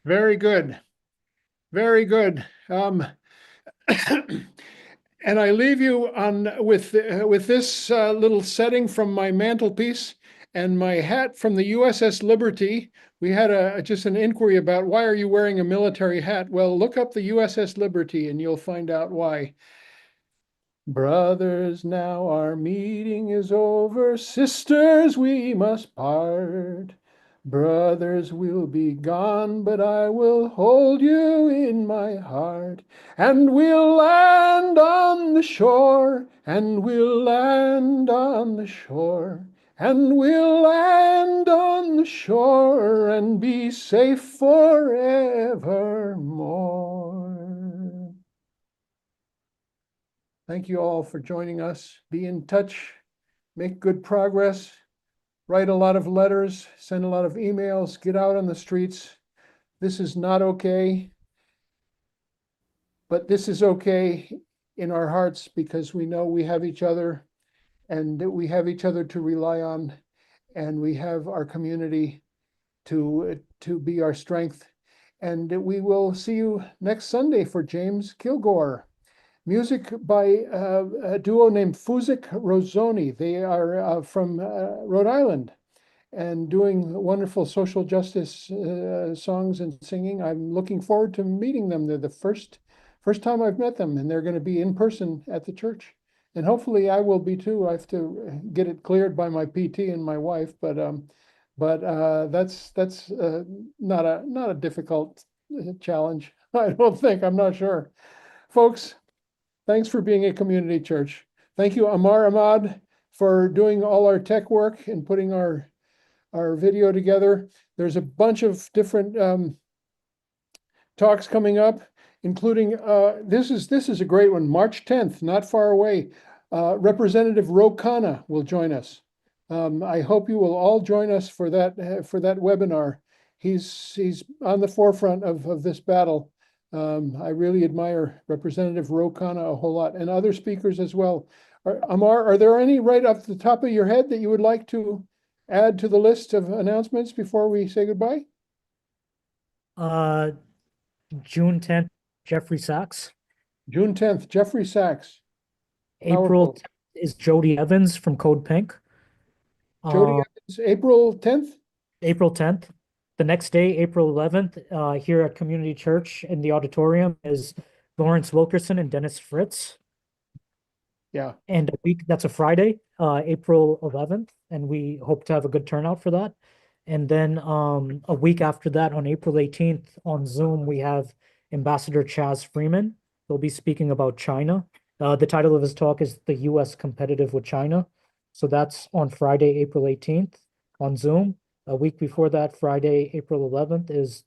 Very good. Very good. And I leave you on with this little setting from my mantelpiece and my hat from the USS Liberty. We had just an inquiry about why are you wearing a military hat? Well, look up the USS Liberty and you'll find out why. Brothers, now our meeting is over. Sisters, we must part. Brothers will be gone, but I will hold you in my heart. And we'll land on the shore, and we'll land on the shore, and we'll land on the shore and be safe forevermore. Thank you all for joining us. Be in touch, make good progress. Write a lot of letters, send a lot of emails, get out on the streets. This is not okay, but this is okay in our hearts because we know we have each other and that we have each other to rely on, and we have our community to be our strength. And we will see you next Sunday for James Kilgore. Music by a duo named Fuzik Rosoni. They are from Rhode Island and doing wonderful social justice songs and singing. I'm looking forward to meeting them. They're the first time I've met them, and they're going to be in person at the church. And hopefully I will be too. I have to get it cleared by my PT and my wife, but that's not a difficult challenge. I don't think. I'm not sure. Folks, thanks for being a community church. Thank you, Amar Ahmad, for doing all our tech work and putting our video together. There's a bunch of different talks coming up, including this is a great one. March 10th, not far away. Representative Ro Khanna will join us. I hope you will all join us for that webinar. He's on the forefront of this battle I really admire Representative Rokana a whole lot, and other speakers as well. Amar, are there any right off the top of your head that you would like to add to the list of announcements before we say goodbye? June 10th, Jeffrey Sachs. June 10th, Jeffrey Sachs. April Powerful. 10th is Jody Evans from Code Pink. Jody Evans, April 10th? April 10th. The next day, April 11th, here at Community Church in the auditorium is Lawrence Wilkerson and Dennis Fritz. Yeah. And a week, that's a Friday, April 11th, and we hope to have a good turnout for that. And then a week after that, on April 18th, on Zoom, we have Ambassador Chaz Freeman. He'll be speaking about China. The title of his talk is The U.S. Competitive with China. So that's on Friday, April 18th on Zoom. A week before that, Friday, April 11th, is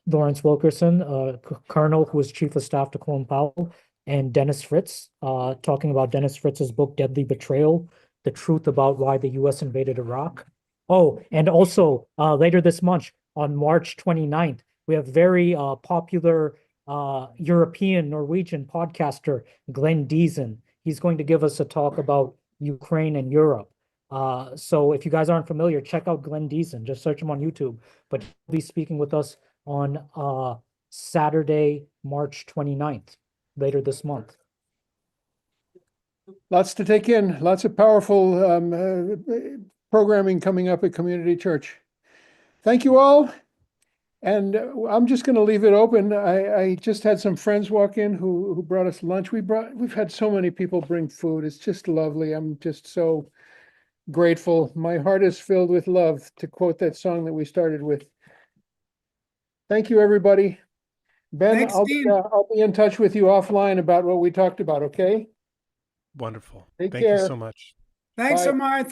Lawrence Wilkerson, Colonel who was Chief of Staff to Colin Powell, and Dennis Fritz, talking about Dennis Fritz's book, Deadly Betrayal, the truth about why the U.S. invaded Iraq. Oh, and also later this month, on March 29th, we have very popular European Norwegian podcaster, Glenn Deason. He's going to give us a talk about Ukraine and Europe. So if you guys aren't familiar, check out Glenn Deason. Just search him on YouTube. But he'll be speaking with us on Saturday, March 29th, later this month. Lots to take in, lots of powerful programming coming up at Community Church. Thank you all. And I'm just going to leave it open. I just had some friends walk in who brought us lunch. We've had so many people bring food. It's just lovely. I'm just so grateful. My heart is filled with love, to quote that song that we started with. Thank you, everybody. Ben, Thanks, I'll Dean. be in touch with you offline about what we talked about, okay? Wonderful. Take Thank you care. so much. Thanks, Bye. Amar.